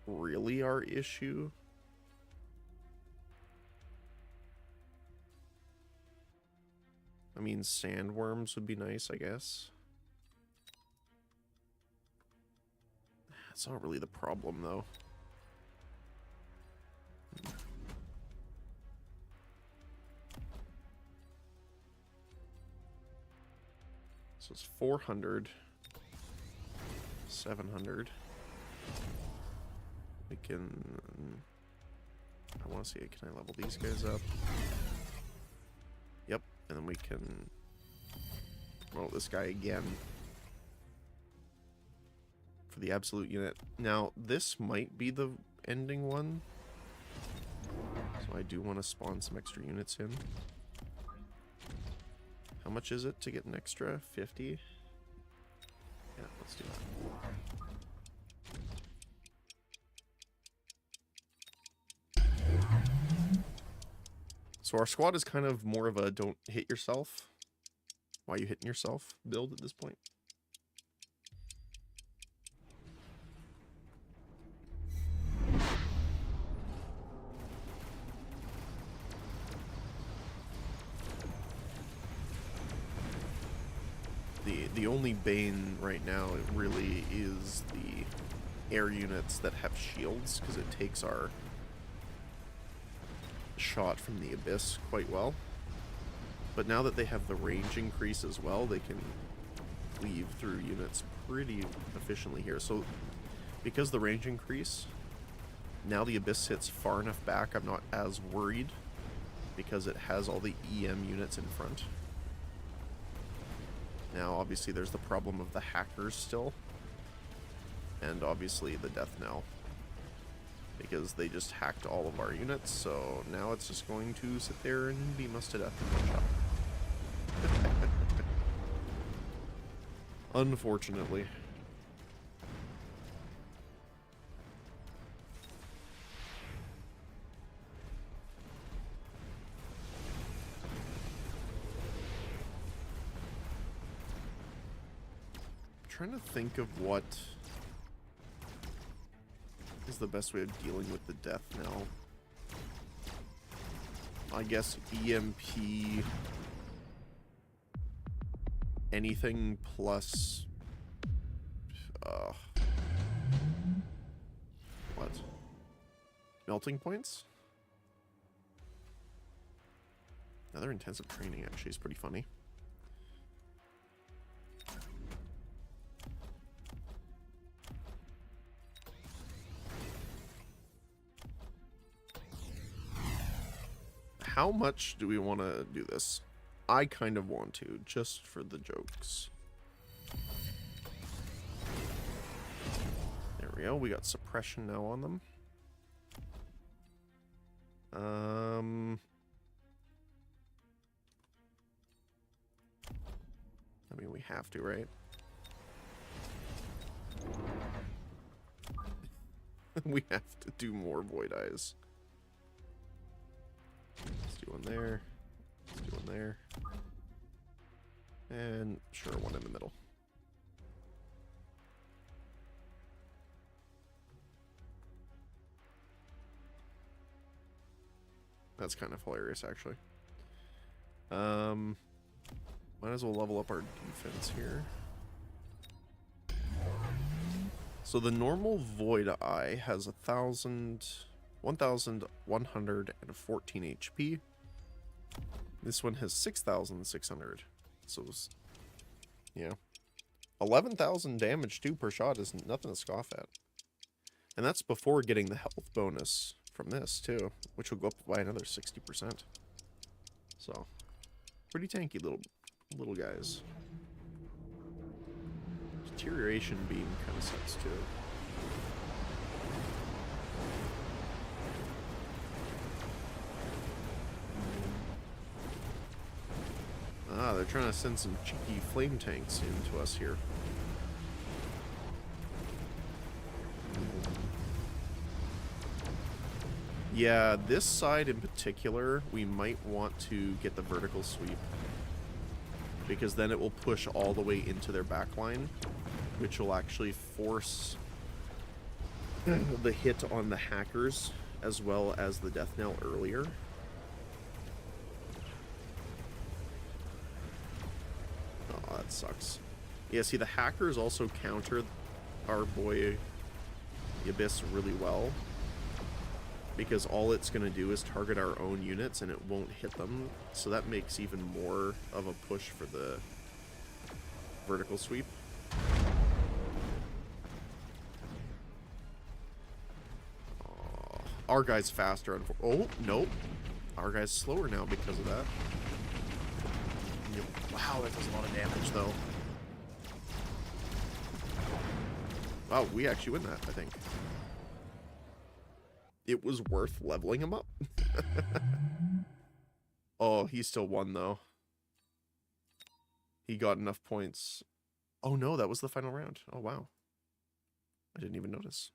really our issue. I mean, sandworms would be nice, I guess. That's not really the problem, though. So it's 400, 700. We can... I want to see, can I level these guys up? Yep, and then we can roll this guy again for the absolute unit. Now, this might be the ending one, so I do want to spawn some extra units in. How much is it to get an extra? 50? Yeah, let's do that. So our squad is kind of more of a don't hit yourself. Why are you hitting yourself build at this point? The only bane right now, it really is the air units that have shields, because it takes our shot from the abyss quite well. But now that they have the range increase as well, they can cleave through units pretty efficiently here. So because the range increase, now the abyss hits far enough back, I'm not as worried because it has all the EM units in front. Now obviously there's the problem of the hackers still, and obviously the death knell, because they just hacked all of our units. So now it's just going to sit there and beam us to death in one shot. Unfortunately. I'm trying to think of what is the best way of dealing with the death knell. I guess EMP anything plus what? Melting points? Another intensive training actually is pretty funny. How much do we want to do this? I kind of want to, just for the jokes. There we go. We got suppression now on them. I mean, we have to, right? We have to do more Void Eyes. Let's do one there. Let's do one there. And sure, one in the middle. That's kind of hilarious, actually. Might as well level up our defense here. So the normal Void Eye has 1,114 HP. This one has 6,600. So, yeah. 11,000 damage, too, per shot is nothing to scoff at. And that's before getting the health bonus from this, too, which will go up by another 60%. So, pretty tanky little guys. Deterioration beam kind of sucks, too. Ah, they're trying to send some cheeky flame tanks into us here. Yeah, this side in particular, we might want to get the vertical sweep. Because then it will push all the way into their backline, which will actually force the hit on the hackers as well as the death knell earlier. Oh, that sucks. Yeah, see, the hackers also counter our boy the Abyss really well. Because all it's going to do is target our own units and it won't hit them. So that makes even more of a push for the vertical sweep. Oh, our guy's faster. Oh, nope. Our guy's slower now because of that. Wow, that does a lot of damage, though. Wow, we actually win that, I think. It was worth leveling him up. Oh, he still won, though. He got enough points. Oh, no, that was the final round. Oh, wow. I didn't even notice.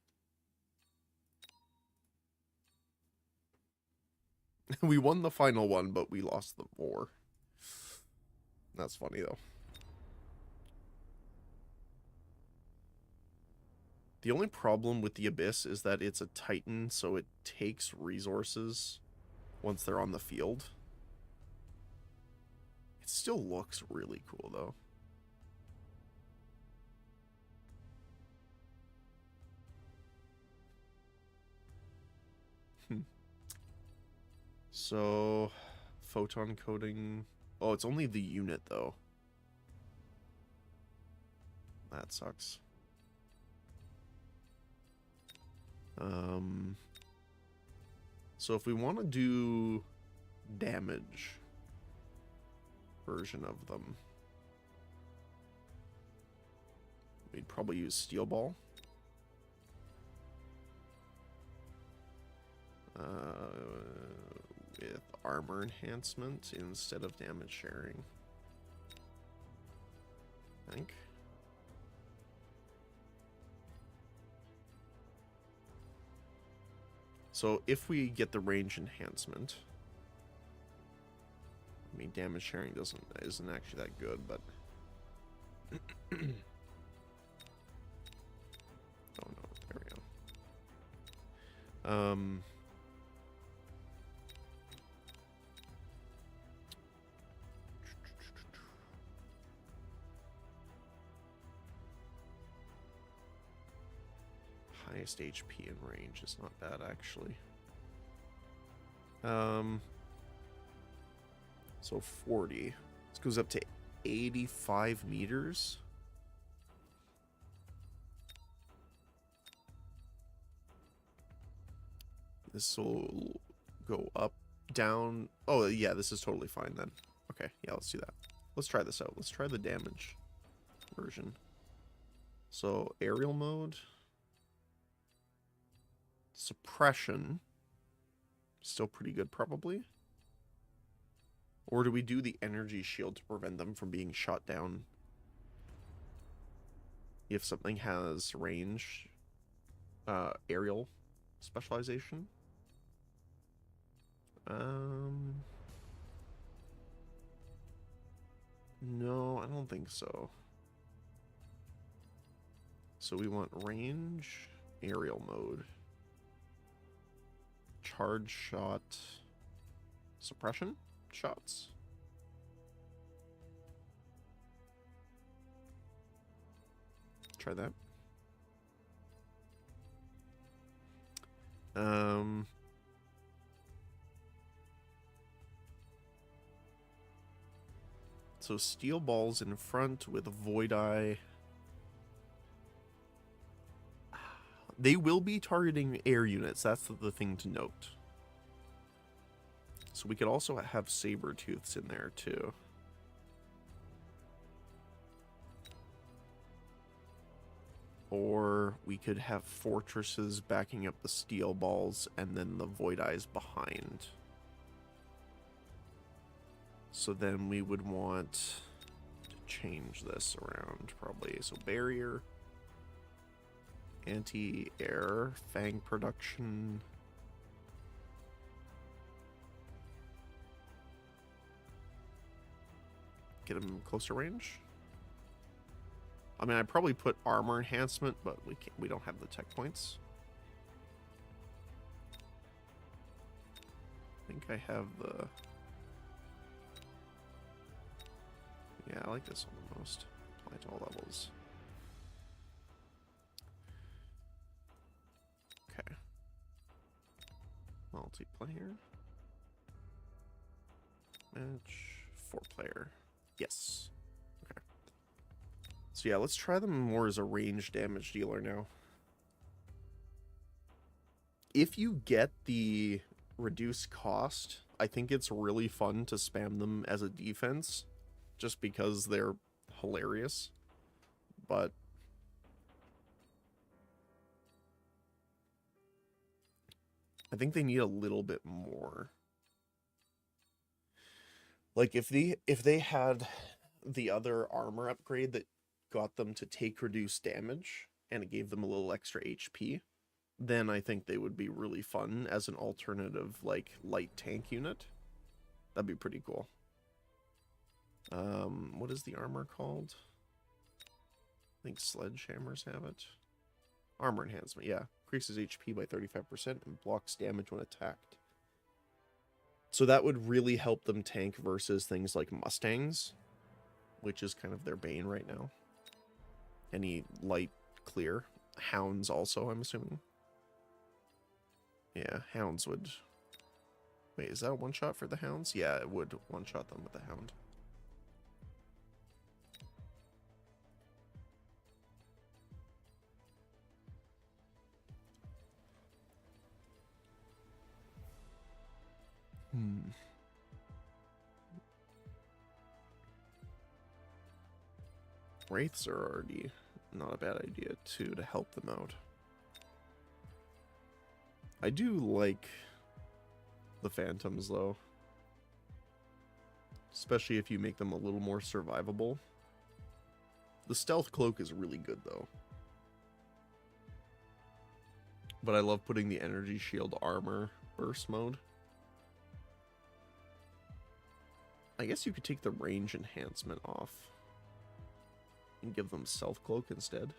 We won the final one, but we lost the war. That's funny, though. The only problem with the Abyss is that it's a Titan, so it takes resources once they're on the field. It still looks really cool, though. So, photon coating... Oh, it's only the unit, though. That sucks. So if we want to do damage version of them, we'd probably use Steel Ball. With armor enhancement instead of damage sharing, I think. So if we get the range enhancement, I mean, damage sharing isn't actually that good, but oh no, there we go. Highest HP in range is not bad, actually. So 40. This goes up to 85 meters. This will go up, down. Oh, yeah, this is totally fine then. Okay, yeah, let's do that. Let's try this out. Let's try the damage version. So, aerial mode. Suppression. Still pretty good, probably. Or do we do the energy shield to prevent them from being shot down? If something has range, aerial specialization. No, I don't think so. So we want range, aerial mode. Charge shot, suppression shots. Try that. So steel balls in front with Void Eye. They will be targeting air units. That's the thing to note. So we could also have saber tooths in there too. Or we could have fortresses backing up the steel balls and then the Void Eyes behind. So then we would want to change this around probably. So barrier, anti-air, fang production. Get him closer range. I mean, I'd probably put armor enhancement, but we don't have the tech points. I think I have the... Yeah, I like this one the most. Apply to all levels. Okay. Multiplayer. Match. 4-player. Yes. Okay. So yeah, let's try them more as a range damage dealer now. If you get the reduced cost, I think it's really fun to spam them as a defense, just because they're hilarious. But I think they need a little bit more. Like if they had the other armor upgrade that got them to take reduced damage and it gave them a little extra HP, then I think they would be really fun as an alternative, like, light tank unit. That'd be pretty cool. What is the armor called? I think sledgehammers have it. Armor enhancement, yeah. Increases HP by 35% and blocks damage when attacked. So that would really help them tank versus things like Mustangs, which is kind of their bane right now. Any light clear. Hounds also, I'm assuming. Yeah, hounds would... Wait, is that a one-shot for the hounds? Yeah, it would one-shot them with the hound. Wraiths are already not a bad idea, too, to help them out. I do like the Phantoms, though. Especially if you make them a little more survivable. The Stealth Cloak is really good, though. But I love putting the Energy Shield Armor Burst mode. I guess you could take the range enhancement off and give them Stealth Cloak instead.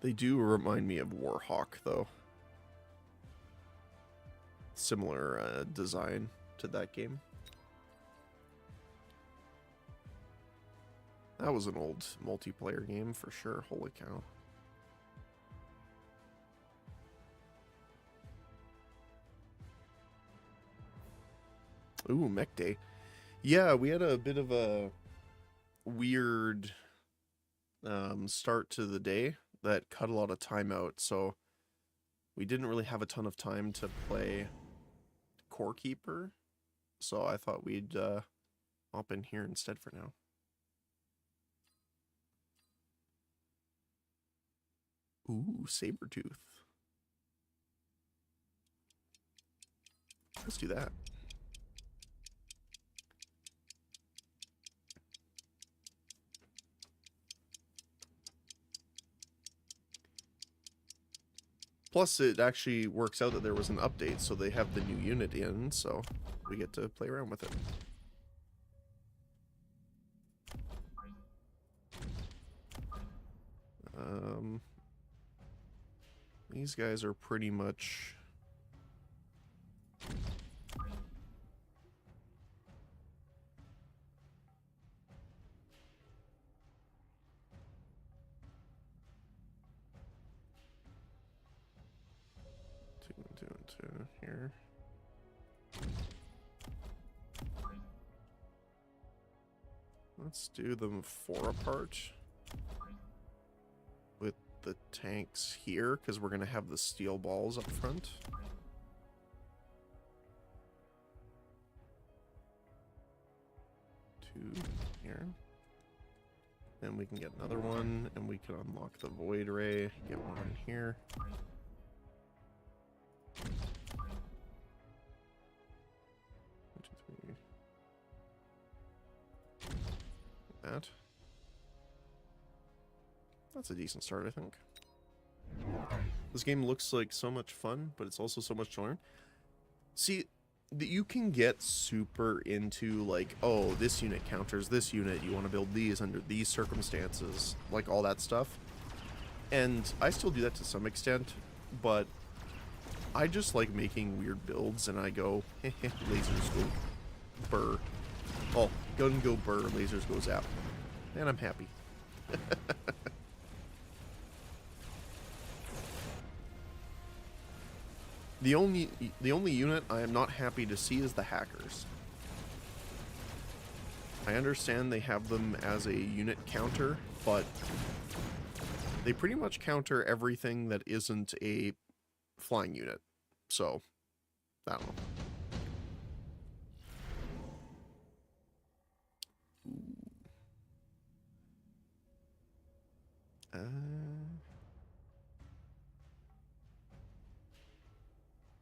They do remind me of Warhawk, though. Similar design to that game. That was an old multiplayer game for sure. Holy cow. Ooh, Mech Day. Yeah, we had a bit of a weird start to the day that cut a lot of time out, so we didn't really have a ton of time to play Core Keeper. so I thought we'd hop in here instead for now. Ooh, Sabretooth. Let's do that. Plus, it actually works out that there was an update, so they have the new unit in, so we get to play around with it. These guys are pretty much... two here. Let's do them 4 apart with the tanks here, because we're going to have the steel balls up front. Two here. Then we can get another one, and we can unlock the void ray, get one in here. That's a decent start, I think. This game looks like so much fun, but it's also so much to learn. See, you can get super into, like, oh, this unit counters this unit, you want to build these under these circumstances, like all that stuff. And I still do that to some extent, but I just like making weird builds, and I go, lasers go burr. Oh, gun go burr, lasers go zap. And I'm happy. The only unit I am not happy to see is the hackers. I understand they have them as a unit counter, but they pretty much counter everything that isn't a flying unit. So, I don't know.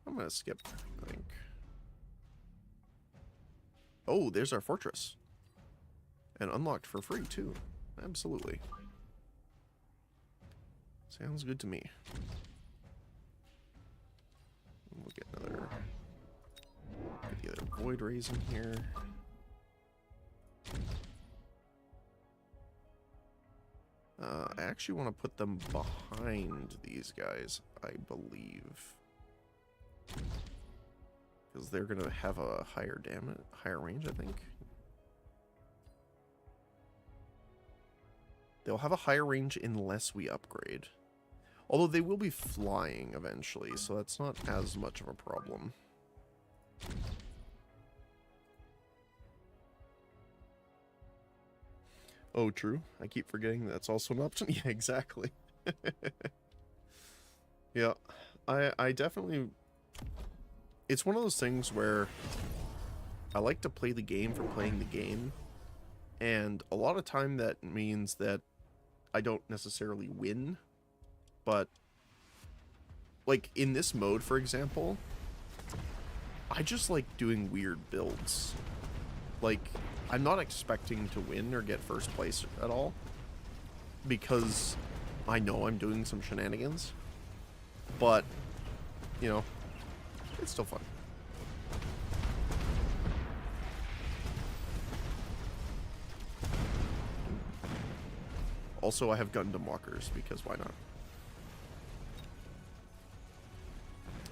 I'm gonna skip, I think. Oh, there's our fortress. And unlocked for free, too. Absolutely. Sounds good to me. We'll get another... Get the other void rays in here. I actually want to put them behind these guys, I believe. Because they're going to have a higher range, I think. They'll have a higher range unless we upgrade. Although they will be flying eventually, so that's not as much of a problem. Oh, true. I keep forgetting that's also an option. Yeah, exactly. Yeah, I definitely... It's one of those things where I like to play the game for playing the game, and a lot of time that means that I don't necessarily win, but like in this mode, for example, I just like doing weird builds. Like, I'm not expecting to win or get first place at all, because I know I'm doing some shenanigans, but, you know, it's still fun. Also, I have Gundam walkers, because why not?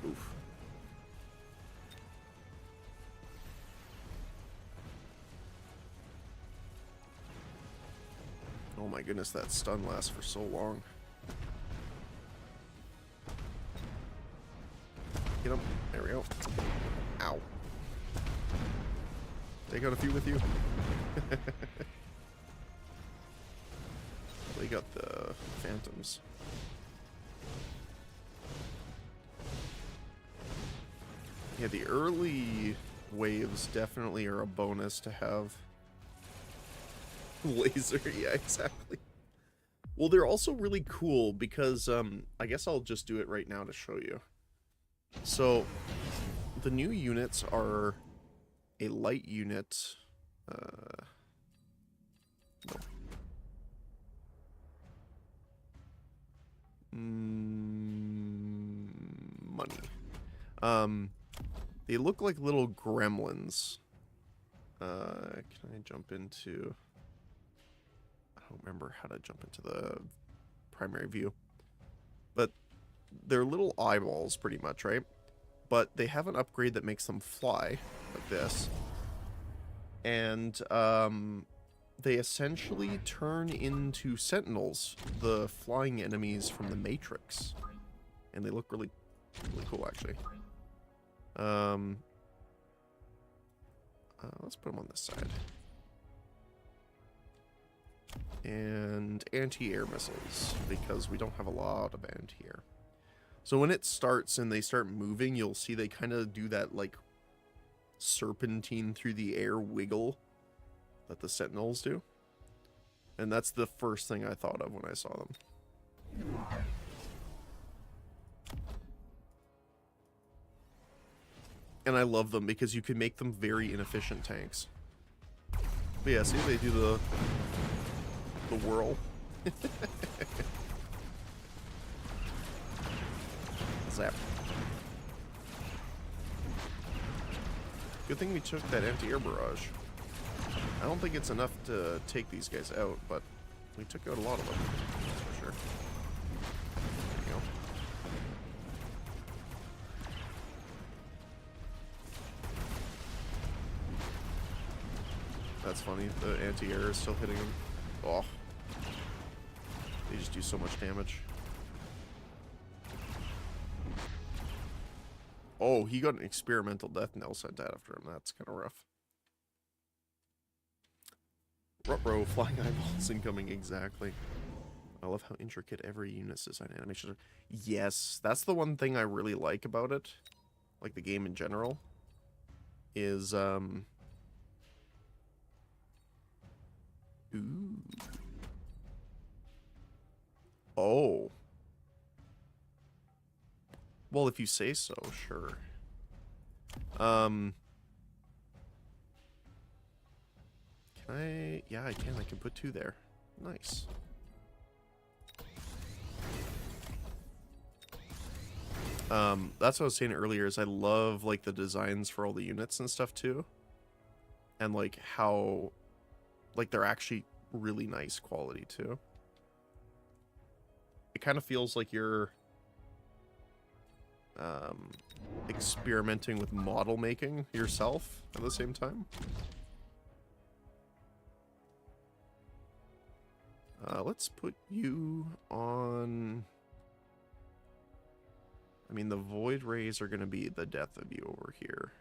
Oof. Oh my goodness, that stun lasts for so long. Get him. There we go. Ow. Take out a few with you. They got the phantoms. Yeah, the early waves definitely are a bonus to have. Laser, yeah, exactly. Well, they're also really cool because, I guess I'll just do it right now to show you. So, the new units are a light unit, no. Money. They look like little gremlins. Can I jump into... I don't remember how to jump into the primary view. But they're little eyeballs, pretty much, right? But they have an upgrade that makes them fly, like this. And, they essentially turn into sentinels, the flying enemies from the Matrix. And they look really, really cool, actually. Let's put them on this side. And anti-air missiles, because we don't have a lot of anti-air. So when it starts and they start moving, you'll see they kind of do that, like, serpentine through the air wiggle that the sentinels do. And that's the first thing I thought of when I saw them. And I love them because you can make them very inefficient tanks. But yeah, see, they do the whirl. Zap. Good thing we took that anti-air barrage. I don't think it's enough to take these guys out, but we took out a lot of them, that's for sure. There you go. That's funny, the anti-air is still hitting them. Oh. They just do so much damage. Oh, he got an experimental death knell sent out after him. That's kind of rough. Ruh-roh, flying eyeballs incoming, exactly. I love how intricate every unit's design animations are. Yes, that's the one thing I really like about it. Like the game in general. Is, Ooh. Oh. Well, if you say so, sure. Can I... Yeah, I can. I can put 2 there. Nice. That's what I was saying earlier, is I love, like, the designs for all the units and stuff, too. And, like, how... Like, they're actually really nice quality, too. It kind of feels like you're... experimenting with model making yourself at the same time. Let's put you on... I mean, the void rays are going to be the death of you over here.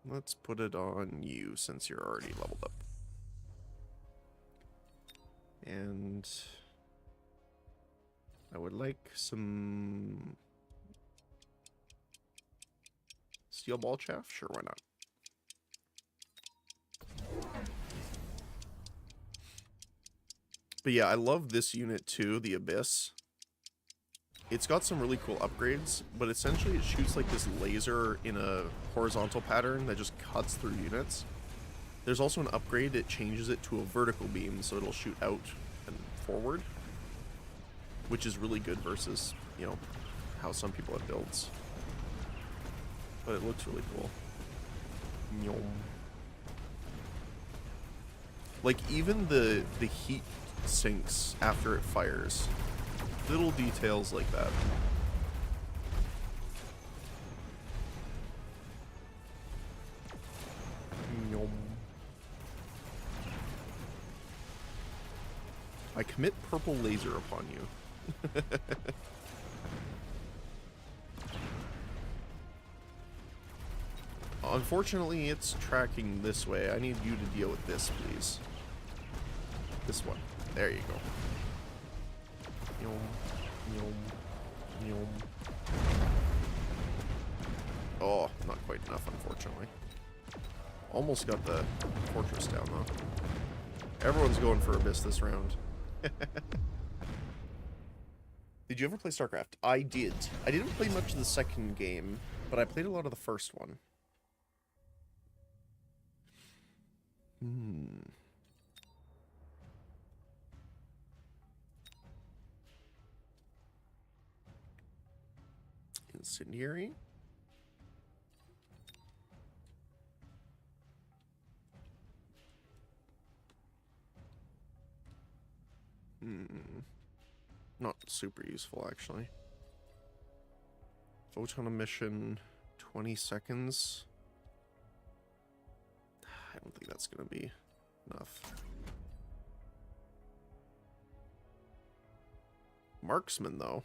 Let's put it on you since you're already leveled up. And I would like some steel ball chaff. Sure, why not? But yeah, I love this unit too, the Abyss. It's got some really cool upgrades, but essentially it shoots like this laser in a horizontal pattern that just cuts through units. There's also an upgrade that changes it to a vertical beam, so it'll shoot out and forward, which is really good versus, you know, how some people have builds. But it looks really cool. Like, even the heat sinks after it fires. Little details like that. I commit purple laser upon you. Unfortunately, it's tracking this way. I need you to deal with this, please. This one. There you go. Yum, yum, yum. Oh, not quite enough, unfortunately. Almost got the fortress down, though. Everyone's going for Abyss this round. Did you ever play StarCraft? I did. I didn't play much of the second game, but I played a lot of the first one. Incendiary. Not super useful, actually. Photon emission, 20 seconds. I don't think that's going to be enough. Marksman, though.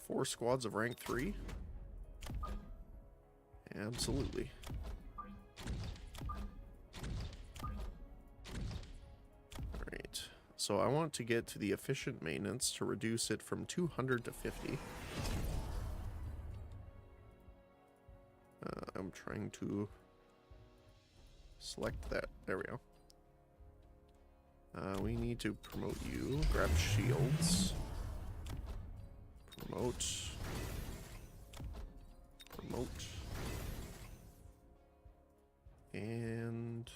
4 squads of rank 3? Absolutely. Alright. So I want to get to the efficient maintenance to reduce it from 200 to 50. I'm trying to select that. There we go. We need to promote you. Grab shields. Promote. Promote. And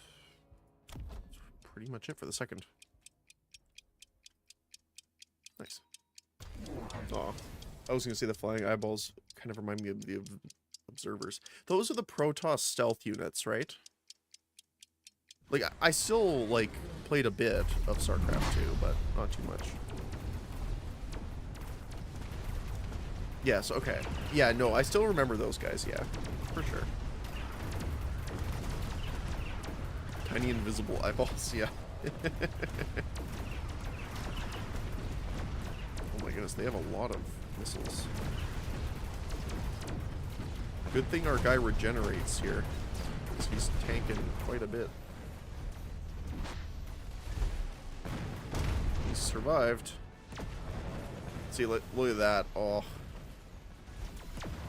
that's pretty much it for the second. Nice. Oh, I was going to say the flying eyeballs kind of remind me of the observers. Those are the Protoss stealth units, right? Like, I still, like, played a bit of StarCraft 2, but not too much. Yes, okay. Yeah, no, I still remember those guys, yeah. For sure. Tiny invisible eyeballs, yeah. Oh my goodness, they have a lot of missiles. Good thing our guy regenerates here, because he's tanking quite a bit. He survived. See, look at that. Oh.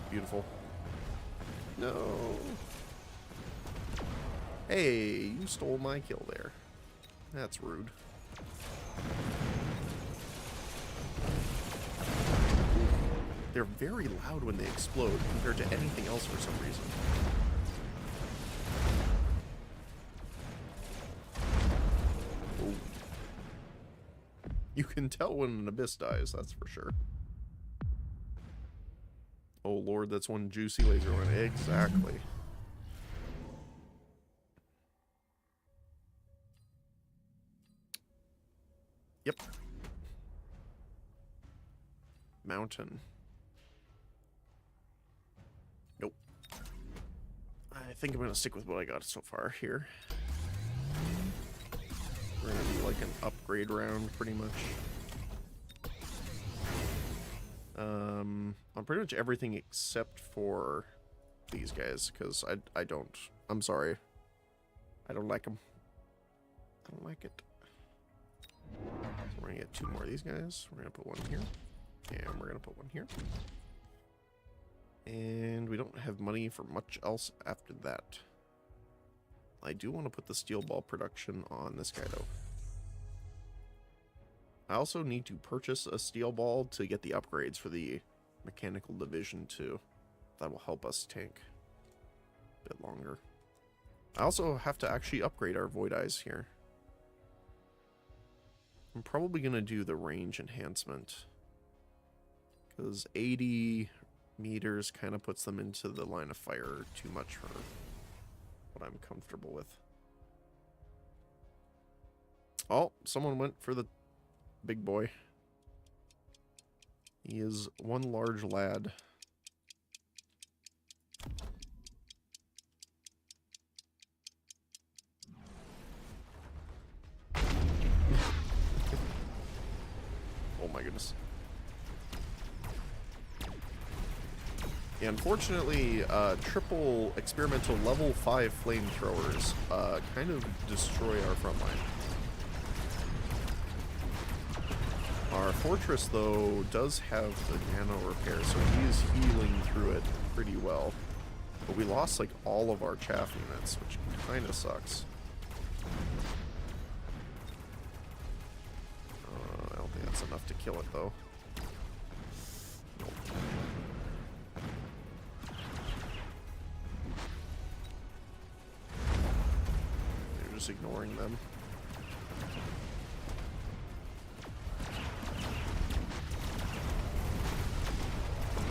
Beautiful. No. Hey, you stole my kill there. That's rude. They're very loud when they explode compared to anything else for some reason. Oh. You can tell when an Abyss dies, that's for sure. Oh lord, that's one juicy laser one. Exactly. Yep. Mountain. Nope. I think I'm going to stick with what I got so far here. We're going to be like an upgrade round, pretty much. On pretty much everything except for these guys, because I don't... I'm sorry. I don't like them. I don't like it. So we're going to get 2 more of these guys. We're going to put one here. And we're going to put one here. And we don't have money for much else after that. I do want to put the steel ball production on this guy, though. I also need to purchase a steel ball to get the upgrades for the mechanical division, too. That will help us tank a bit longer. I also have to actually upgrade our Void Eyes here. I'm probably going to do the range enhancement, because 80 meters kind of puts them into the line of fire too much for what I'm comfortable with. Oh, someone went for the big boy. He is one large lad. Oh my goodness. Yeah, unfortunately, triple experimental level 5 flamethrowers kind of destroy our front line. Our Our fortress, though, does have the nano repair, so he is healing through it pretty well. But we lost, like, all of our chaff units, which kind of sucks. I don't think that's enough to kill it, though. Nope. They're just ignoring them.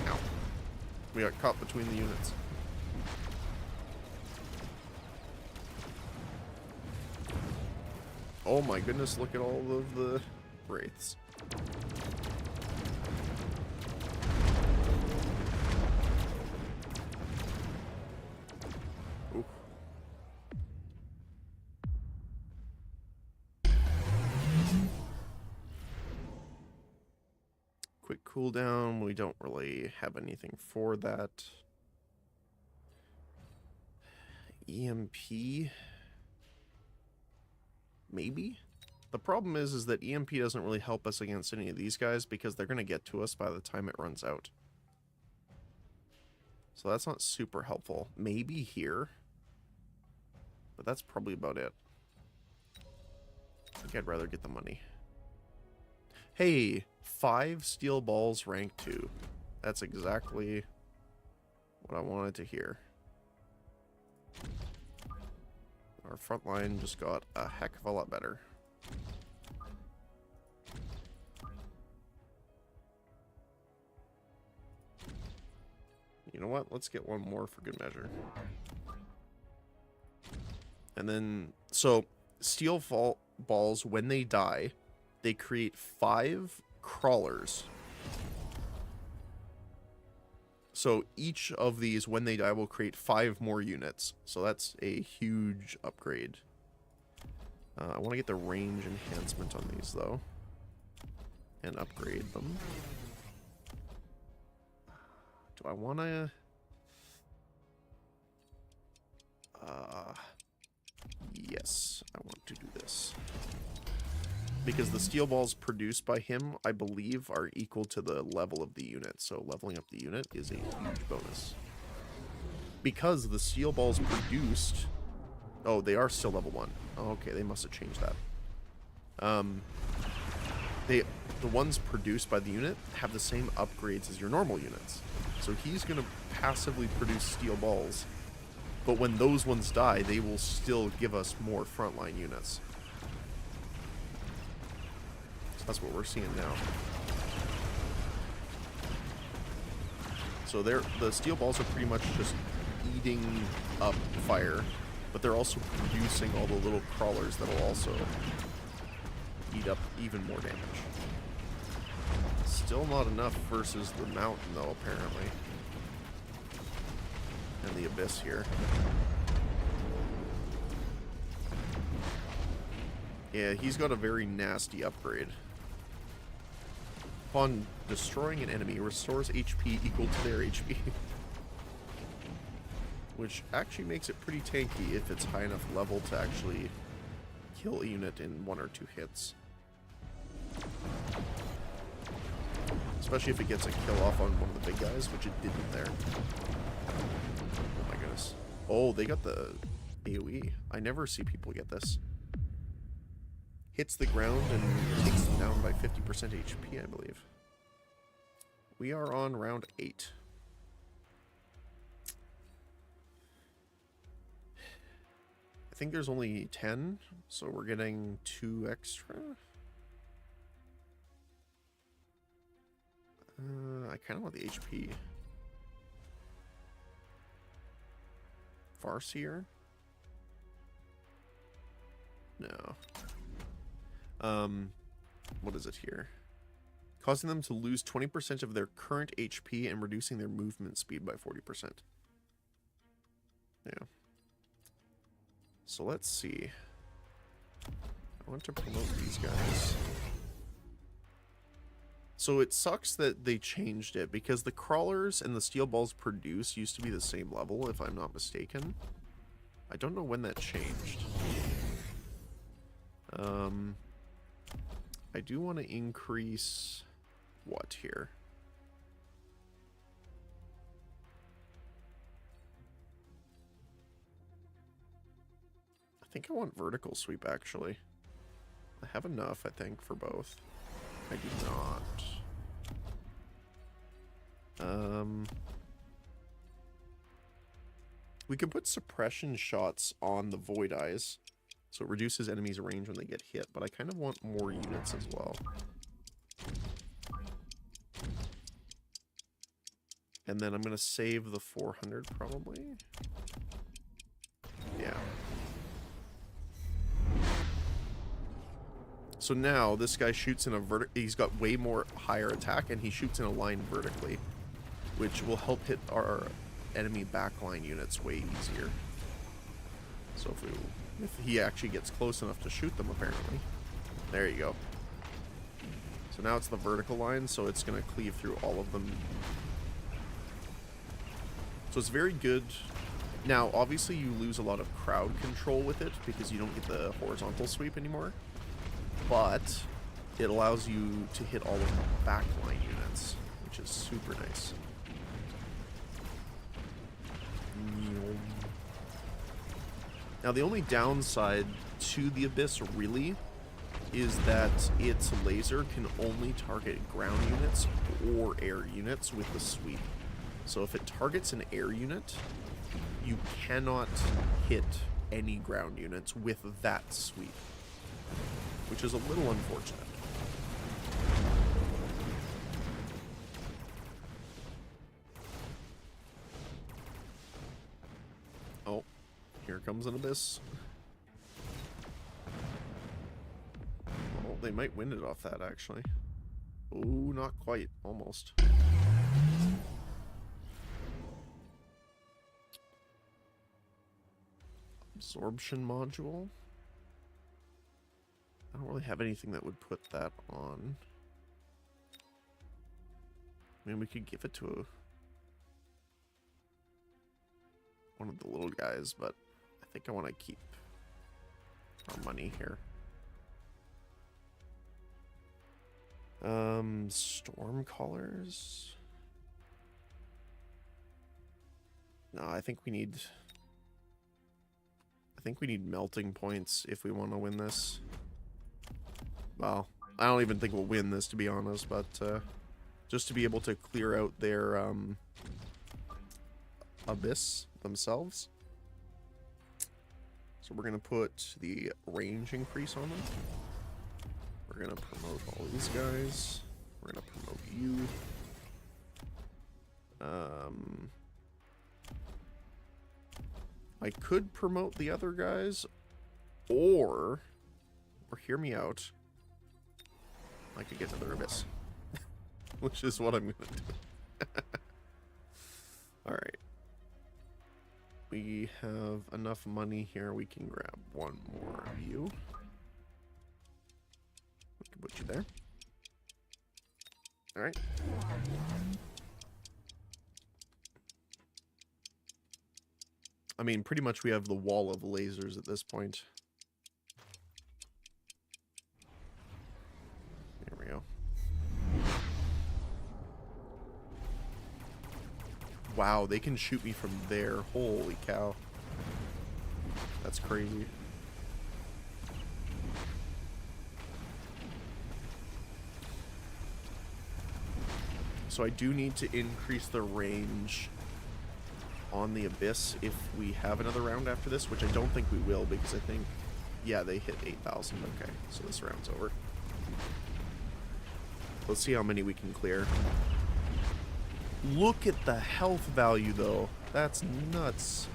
Ow. We got caught between the units. Oh my goodness, look at all of the wraiths. Ooh. Quick cooldown, we don't really have anything for that. EMP? Maybe? The problem is that EMP doesn't really help us against any of these guys because they're going to get to us by the time it runs out. So that's not super helpful. Maybe here. But that's probably about it. I think I'd rather get the money. Hey, 5 steel balls rank 2. That's exactly what I wanted to hear. Our front line just got a heck of a lot better. You know what? Let's get one more for good measure. And then, so, steel balls, when they die, they create 5 crawlers. So each of these, when they die, will create 5 more units. So that's a huge upgrade. I want to get the range enhancement on these, though. And upgrade them. Do I want to... yes, I want to do this. Because the steel balls produced by him, I believe, are equal to the level of the unit. So leveling up the unit is a huge bonus. Because the steel balls produced... Oh, they are still level 1. Oh, okay, they must have changed that. The ones produced by the unit have the same upgrades as your normal units. So he's going to passively produce steel balls. But when those ones die, they will still give us more frontline units. That's what we're seeing now. So the steel balls are pretty much just eating up fire, but they're also producing all the little crawlers that will also eat up even more damage. Still not enough versus the mountain, though, apparently. And the abyss here. Yeah, he's got a very nasty upgrade. Upon destroying an enemy, restores HP equal to their HP. Which actually makes it pretty tanky if it's high enough level to actually kill a unit in 1 or 2 hits. Especially if it gets a kill off on one of the big guys, which it didn't there. Oh my goodness. Oh, they got the AoE. I never see people get this. Hits the ground and takes them down by 50% HP, I believe. We are on round 8. I think there's only 10, so we're getting 2 extra. I kind of want the HP. Farseer? No. What is it here? Causing them to lose 20% of their current HP and reducing their movement speed by 40%. Yeah. So let's see. I want to promote these guys. So it sucks that they changed it, because the crawlers and the steel balls produced used to be the same level, if I'm not mistaken. I don't know when that changed. I do want to increase what here? I think I want vertical sweep, actually. I have enough, I think, for both. I do not. We can put suppression shots on the Void Eyes, so it reduces enemies' range when they get hit, but I kind of want more units as well. And then I'm going to save the 400, probably. Yeah. So now, this guy shoots in a he's got way more higher attack, and he shoots in a line vertically, which will help hit our enemy backline units way easier. So if he actually gets close enough to shoot them, apparently. There you go. So now it's the vertical line, so it's going to cleave through all of them. So it's very good. Now, obviously, you lose a lot of crowd control with it, because you don't get the horizontal sweep anymore. But it allows you to hit all of the backline units, which is super nice. Now, the only downside to the Abyss, really, is that its laser can only target ground units or air units with the sweep. So if it targets an air unit, you cannot hit any ground units with that sweep, which is a little unfortunate. Oh, here comes an Abyss. Oh, they might win it off that, actually. Oh, not quite. Almost. Absorption module. I don't really have anything that would put that on. I mean, we could give it to one of the little guys, but I think I want to keep our money here. Storm collars. No, I think we need melting points if we want to win this. Well, I don't even think we'll win this, to be honest, but just to be able to clear out their Abyss themselves. So we're going to put the range increase on them. We're going to promote all these guys. We're going to promote you. I could promote the other guys, or hear me out, I could get another Abyss, which is what I'm going to do. Alright. We have enough money here, we can grab one more of you. We can put you there. Alright. I mean, pretty much we have the wall of lasers at this point. There we go. Wow, they can shoot me from there. Holy cow. That's crazy. So I do need to increase the range on the Abyss if we have another round after this, which I don't think we will, because I think, yeah, they hit 8,000. Okay, so this round's over. Let's see how many we can clear. Look at the health value, though. That's nuts.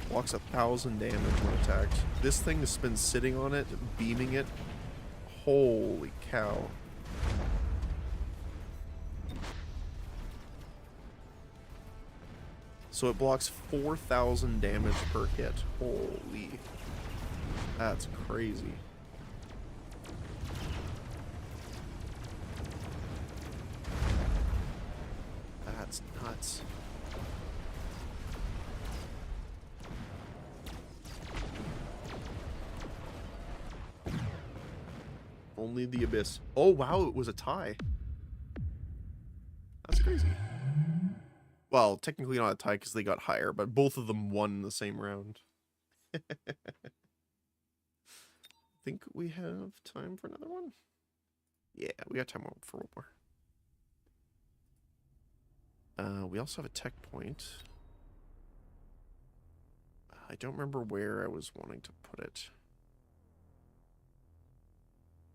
Blocks 1,000 damage when attacked. This thing has been sitting on it, beaming it. Holy cow. So it blocks 4,000 damage per hit. Holy. That's crazy. That's nuts. Only the Abyss. Oh, wow, it was a tie. That's crazy. Well, technically not a tie because they got higher, but both of them won the same round. Think we have time for another one? Yeah, we got time for one more. We also have a tech point. I don't remember where I was wanting to put it.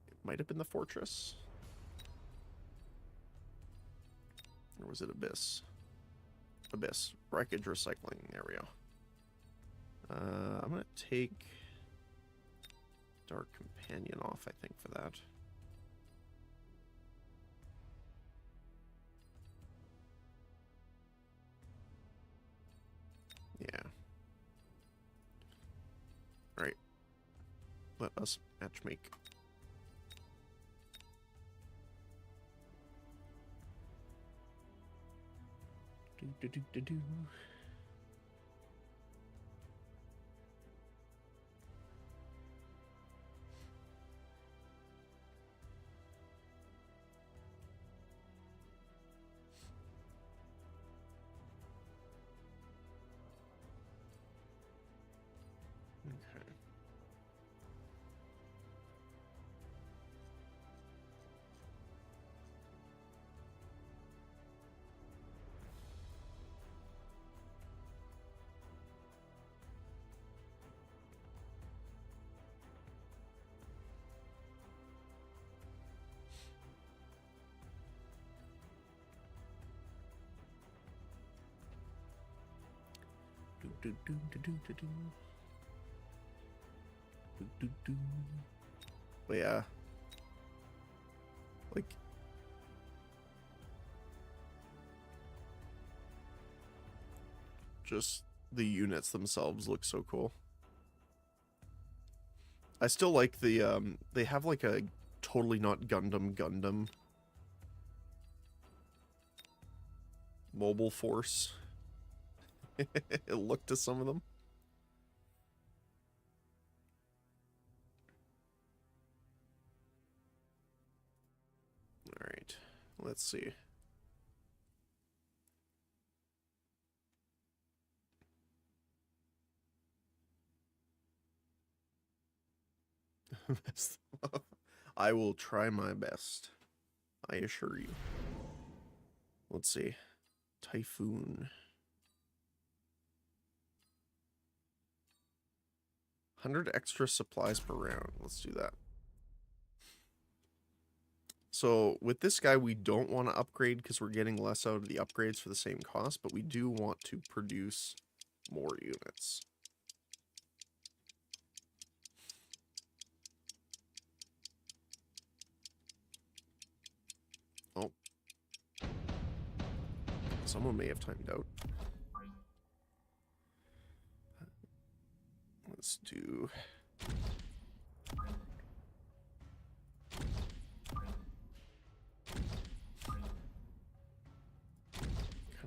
It might have been the fortress. Or was it Abyss? Abyss. Wreckage recycling. There we go. I'm going to take Dark Companion off, I think, for that. Yeah. Alright. Let us matchmake. Do. Okay. But yeah, like, just the units themselves look so cool. I still like the they have like a totally not Gundam mobile force look to some of them. All right, let's see. I will try my best. I assure you. Let's see. Typhoon. 100 extra supplies per round. Let's do that. So with this guy, we don't want to upgrade because we're getting less out of the upgrades for the same cost, but we do want to produce more units. Oh. Someone may have timed out. Let's do... kind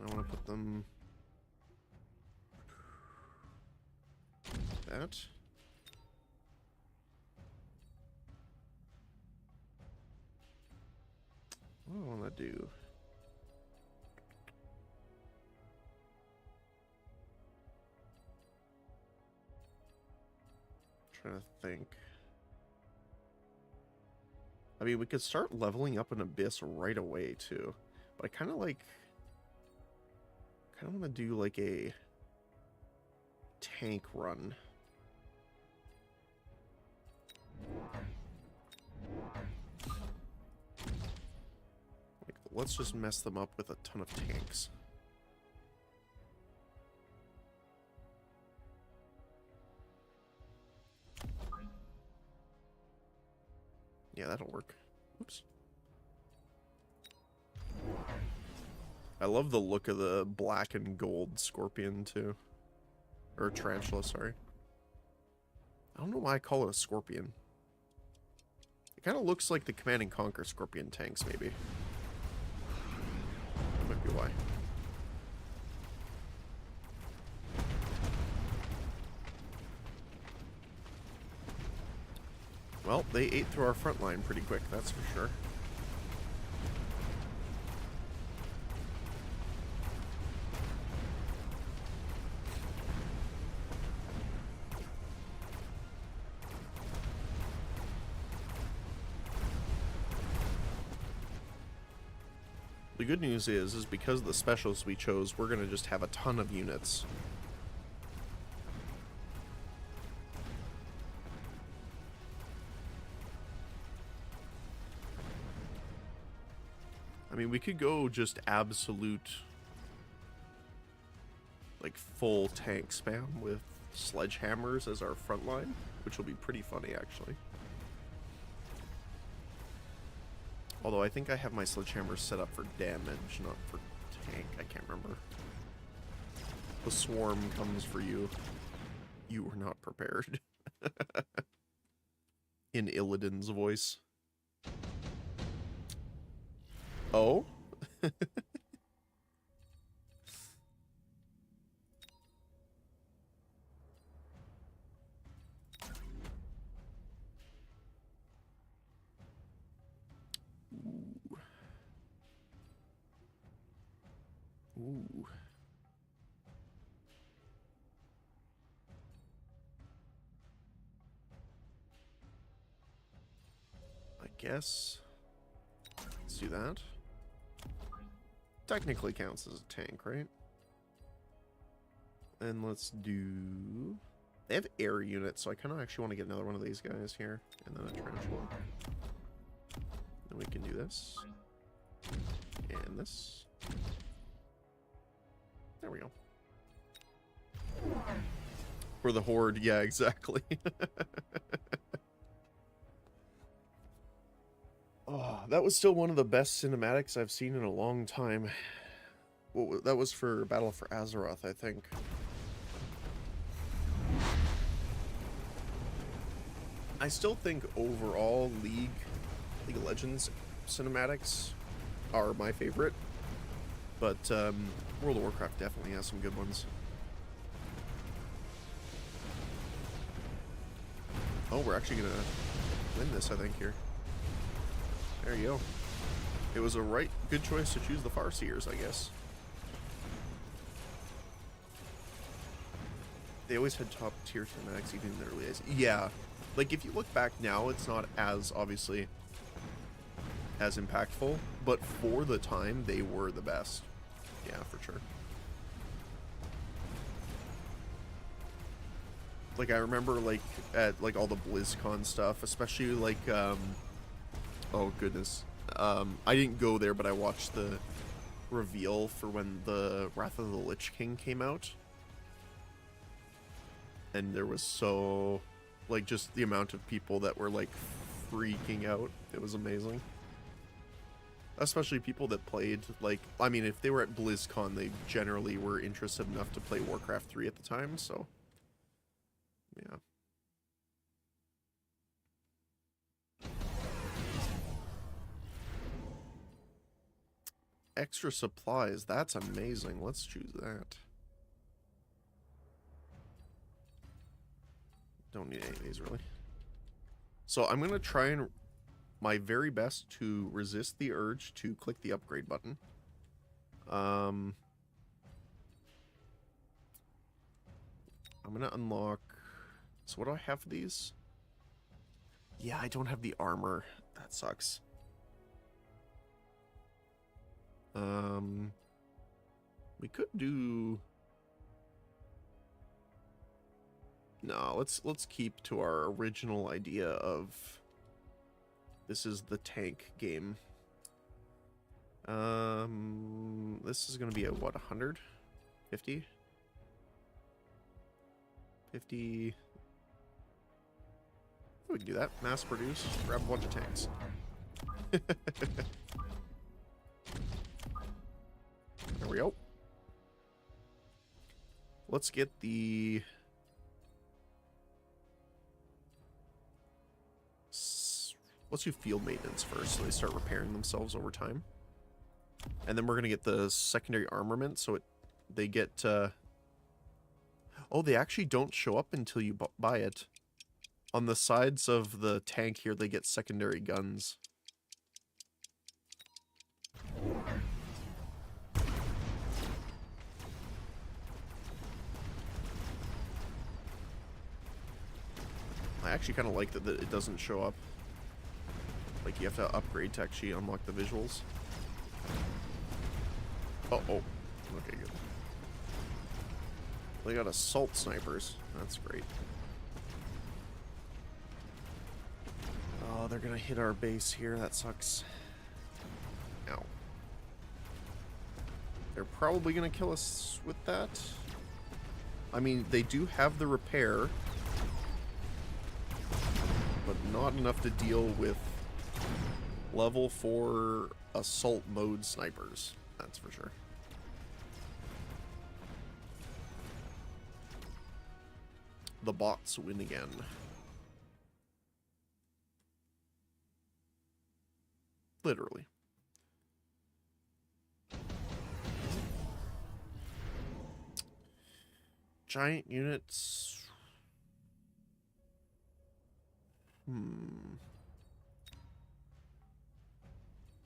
of want to put them... that. What do I want to do? Trying to think. I mean, we could start leveling up an Abyss right away too, but I kind of want to do like a tank run. Like, let's just mess them up with a ton of tanks. Yeah, that'll work. Oops. I love the look of the black and gold scorpion, too. Or tarantula, sorry. I don't know why I call it a scorpion. It kind of looks like the Command and Conquer scorpion tanks, maybe. That might be why. Well, they ate through our front line pretty quick, that's for sure. The good news is because of the specials we chose, we're going to just have a ton of units. I mean, we could go just absolute, like, full tank spam with sledgehammers as our front line, which will be pretty funny, actually. Although I think I have my sledgehammer set up for damage, not for tank. I can't remember. The swarm comes for you. You were not prepared. In Illidan's voice. Oh? Ooh. I guess. Let's do that. Technically counts as a tank, right? And let's do... They have air units, so I kind of actually want to get another one of these guys here. And then a tarantula. Then we can do this. And this. There we go. For the horde, yeah, exactly. Oh, that was still one of the best cinematics I've seen in a long time. Well, that was for Battle for Azeroth, I think. I still think overall League of Legends cinematics are my favorite. But World of Warcraft definitely has some good ones. Oh, we're actually going to win this, I think, here. There you go. It was a good choice to choose the Farseers, I guess. They always had top tier cinematics even in the early days. Yeah. Like, if you look back now, it's not as, obviously, as impactful. But for the time, they were the best. Yeah, for sure. Like, I remember, like, at, like, all the BlizzCon stuff, especially, like, oh, goodness. I didn't go there, but I watched the reveal for when the Wrath of the Lich King came out. And there was so, like, just the amount of people that were, like, freaking out. It was amazing. Especially people that played, like, I mean, if they were at BlizzCon, they generally were interested enough to play Warcraft 3 at the time, so, yeah. Extra supplies, that's amazing. Let's choose that. Don't need any of these, really. So I'm going to try and my very best to resist the urge to click the upgrade button. I'm going to unlock... So what do I have for these? Yeah, I don't have the armor. That sucks. We could do... No, let's keep to our original idea of this is the tank game. This is gonna be a what, 100? 50? 50. We can do that. Mass produce. Grab a bunch of tanks. There we go. Let's get the... Let's do field maintenance first, so they start repairing themselves over time. And then we're going to get the secondary armament, so they get... Oh, they actually don't show up until you buy it. On the sides of the tank here, they get secondary guns. I actually kind of like that it doesn't show up. Like, you have to upgrade to actually unlock the visuals. Oh. Okay, good. They got assault snipers. That's great. Oh, they're gonna hit our base here. That sucks. Ow. They're probably gonna kill us with that. I mean, they do have the repair, but not enough to deal with level 4 assault mode snipers. That's for sure. The bots win again. Literally. Giant units.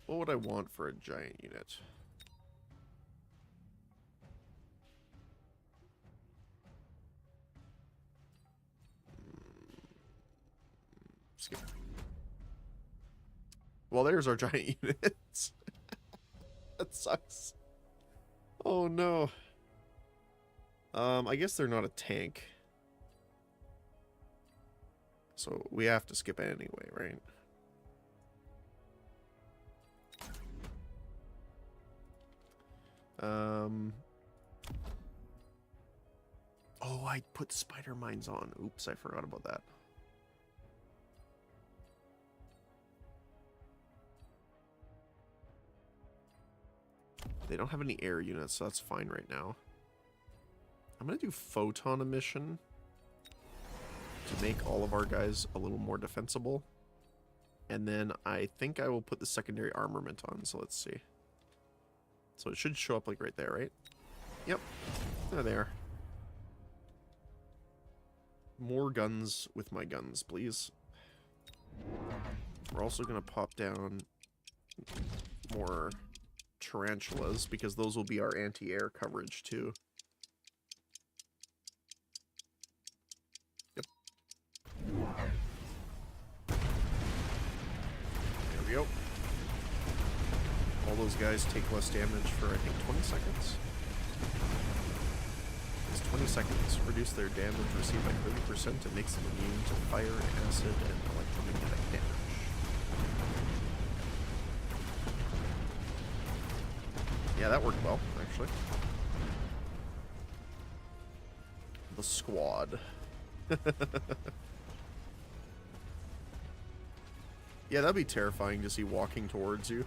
What would I want for a giant unit? Skip. Well, there's our giant units. That sucks. Oh no. I guess they're not a tank. So we have to skip it anyway, right? Oh, I put spider mines on. Oops, I forgot about that. They don't have any air units, so that's fine right now. I'm going to do photon emission to make all of our guys a little more defensible. And then I think I will put the secondary armament on, so let's see. So it should show up like right there, right? Yep. There they are. More guns with my guns, please. We're also going to pop down more tarantulas, because those will be our anti-air coverage too. Yep. There we go. All those guys take less damage for, I think, 20 seconds. It's 20 seconds. Reduce their damage received by 30%. It makes them immune to fire, acid, and electromagnetic damage. Yeah, that worked well, actually. The squad. Yeah, that'd be terrifying to see walking towards you.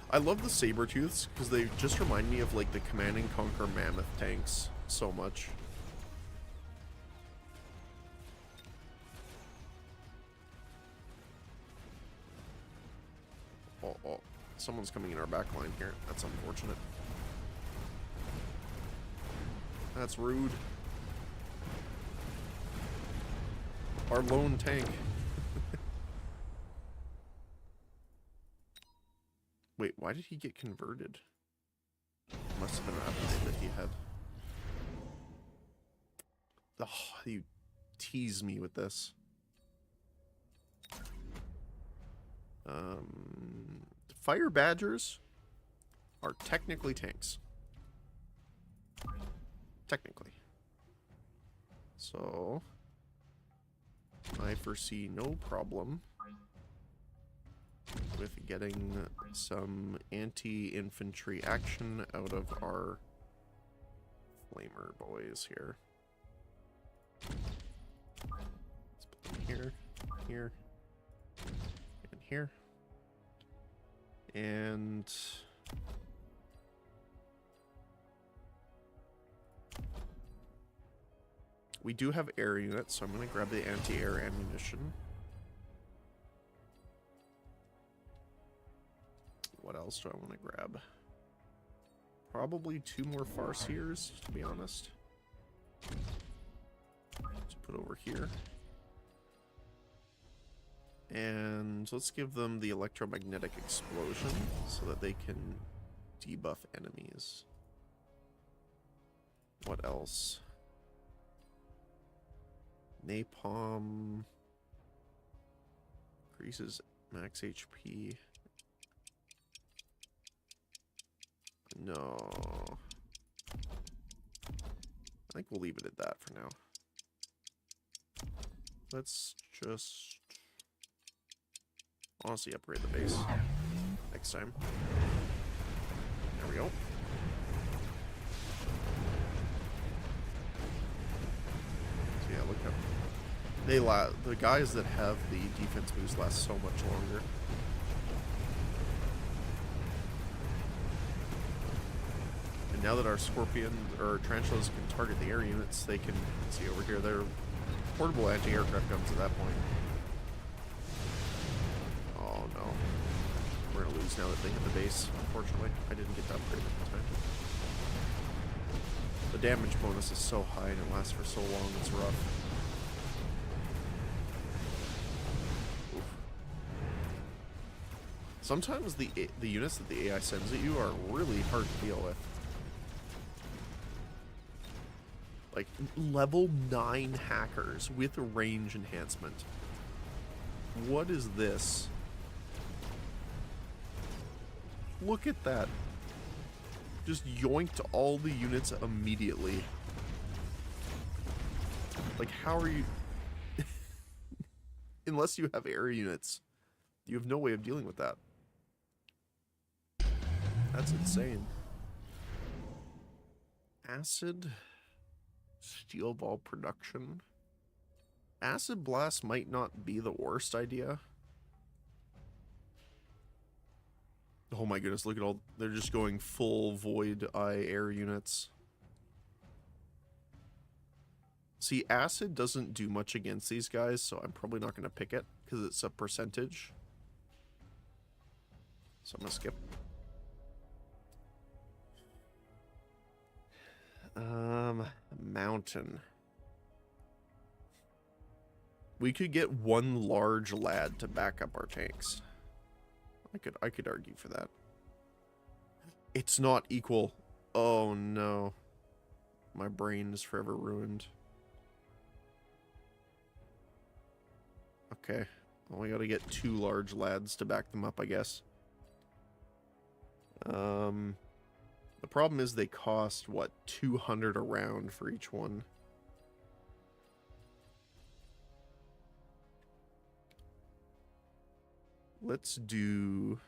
I love the Sabertooths because they just remind me of like the Command and Conquer Mammoth tanks so much. Oh, someone's coming in our back line here. That's unfortunate. That's rude. Our lone tank. Wait, why did he get converted? Must have been an upgrade that he had. Oh, you tease me with this. Fire Badgers are technically tanks. Technically. So I foresee no problem with getting some anti-infantry action out of our flamer boys here. Let's put them here, here, and here. And we do have air units, so I'm going to grab the anti-air ammunition. What else do I want to grab? Probably 2 more Farseers, to be honest. Let's put over here. And let's give them the electromagnetic explosion so that they can debuff enemies. What else? Napalm increases max HP. No. I think we'll leave it at that for now. Let's just honestly upgrade the base next time. There we go. So yeah, look up. The guys that have the defense boost last so much longer. And now that our Scorpion or Tarantulas can target the air units, they can see over here. They're portable anti-aircraft guns at that point. Oh no. We're gonna lose now that they hit the base, unfortunately. I didn't get to upgrade at the time. The damage bonus is so high and it lasts for so long, it's rough. Oof. Sometimes the units that the AI sends at you are really hard to deal with. Like, level 9 hackers with a range enhancement. What is this? Look at that. Just yoinked all the units immediately. Like, how are you... Unless you have air units, you have no way of dealing with that. That's insane. Acid... Steel ball production. Acid blast might not be the worst idea. Oh my goodness, look at all... They're just going full void eye air units. See, acid doesn't do much against these guys, so I'm probably not going to pick it, because it's a percentage. So I'm going to skip. Mountain. We could get one large lad to back up our tanks. I could argue for that. It's not equal. Oh no. My brain is forever ruined. Okay. Well, we gotta get 2 large lads to back them up, I guess. The problem is they cost, what, 200 a round for each one. Let's do...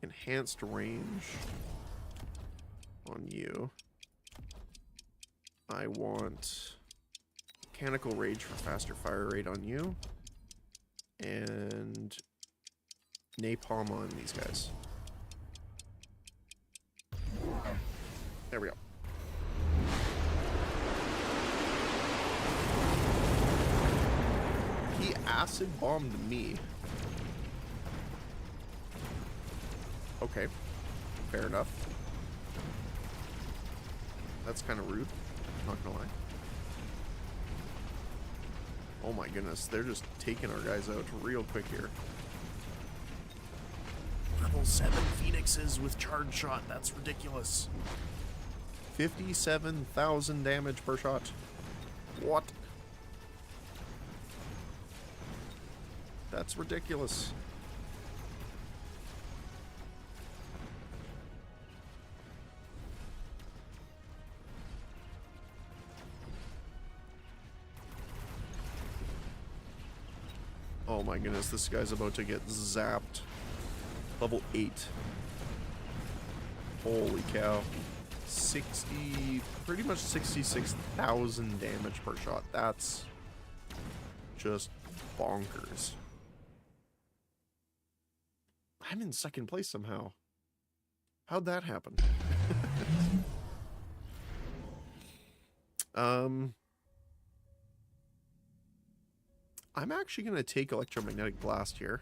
enhanced range on you. I want... mechanical rage for faster fire rate on you. And napalm on these guys. There we go. He acid bombed me. Okay. Fair enough. That's kind of rude. Not gonna lie. Oh my goodness, they're just taking our guys out real quick here. Level 7 Phoenixes with charge shot, that's ridiculous. 57,000 damage per shot. What? That's ridiculous. Oh my goodness, this guy's about to get zapped. Level 8. Holy cow. 60, pretty much 66,000 damage per shot. That's just bonkers. I'm in second place somehow. How'd that happen? I'm actually going to take Electromagnetic Blast here.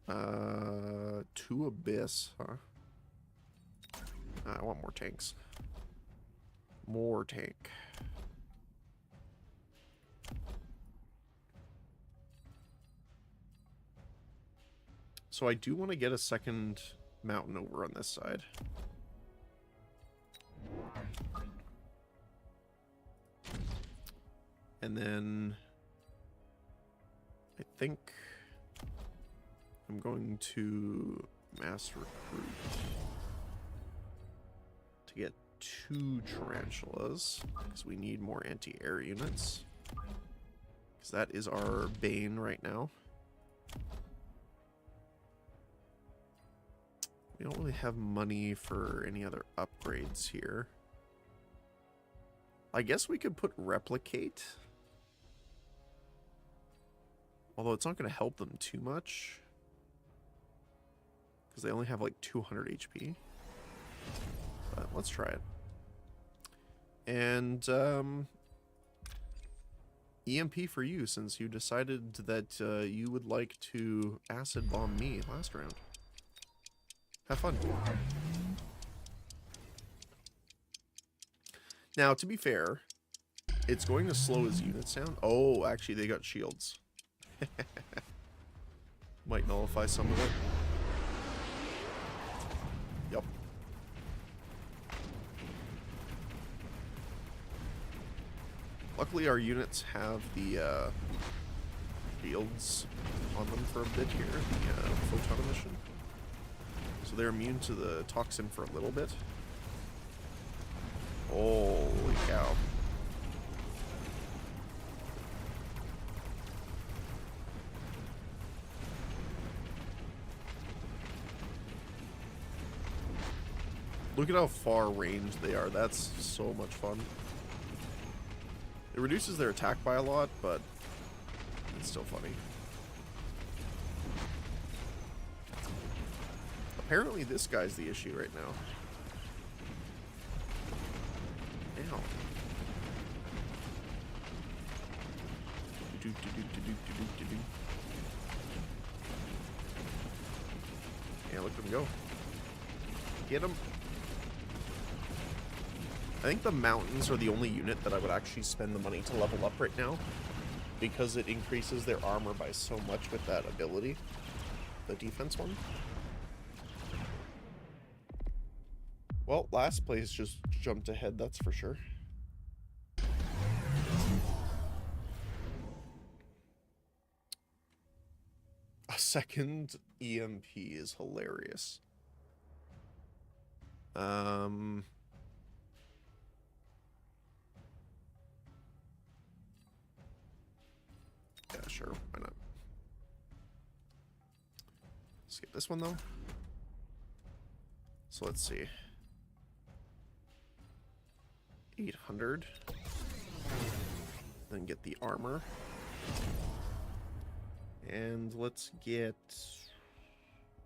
2 Abyss, huh? I want more tanks. More tank. So I do want to get a second mountain over on this side. And then I think I'm going to mass recruit to get 2 tarantulas because we need more anti-air units. Because that is our bane right now. We don't really have money for any other upgrades here. I guess we could put replicate. Although it's not going to help them too much. Because they only have like 200 HP. But let's try it. And EMP for you, since you decided that you would like to acid bomb me last round. Have fun. Now, to be fair, it's going to slow his units down. Oh, actually, they got shields. Might nullify some of it. Yep. Luckily, our units have the shields on them for a bit here, the photon emission. So they're immune to the toxin for a little bit. Holy cow. Look at how far range they are. That's so much fun. It reduces their attack by a lot, but it's still funny. Apparently this guy's the issue right now. Ow. Yeah, look at him go. Get him. I think the mountains are the only unit that I would actually spend the money to level up right now, because it increases their armor by so much with that ability, the defense one. Well, last place just jumped ahead, that's for sure. A second EMP is hilarious. Yeah, sure, why not? Skip this one though. So let's see. 800. Then get the armor. And let's get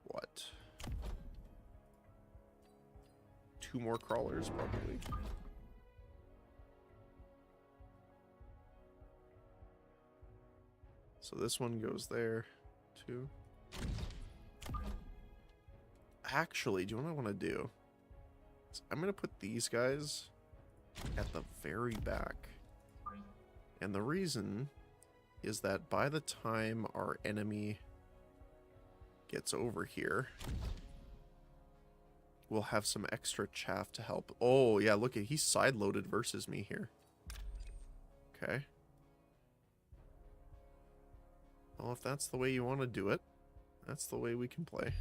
what? 2 more crawlers probably. So this one goes there too. Actually, do you know what I want to do? So I'm going to put these guys at the very back. And the reason is that by the time our enemy gets over here, we'll have some extra chaff to help. Oh, yeah, look at, he's side-loaded versus me here. Okay. Well, if that's the way you want to do it, that's the way we can play.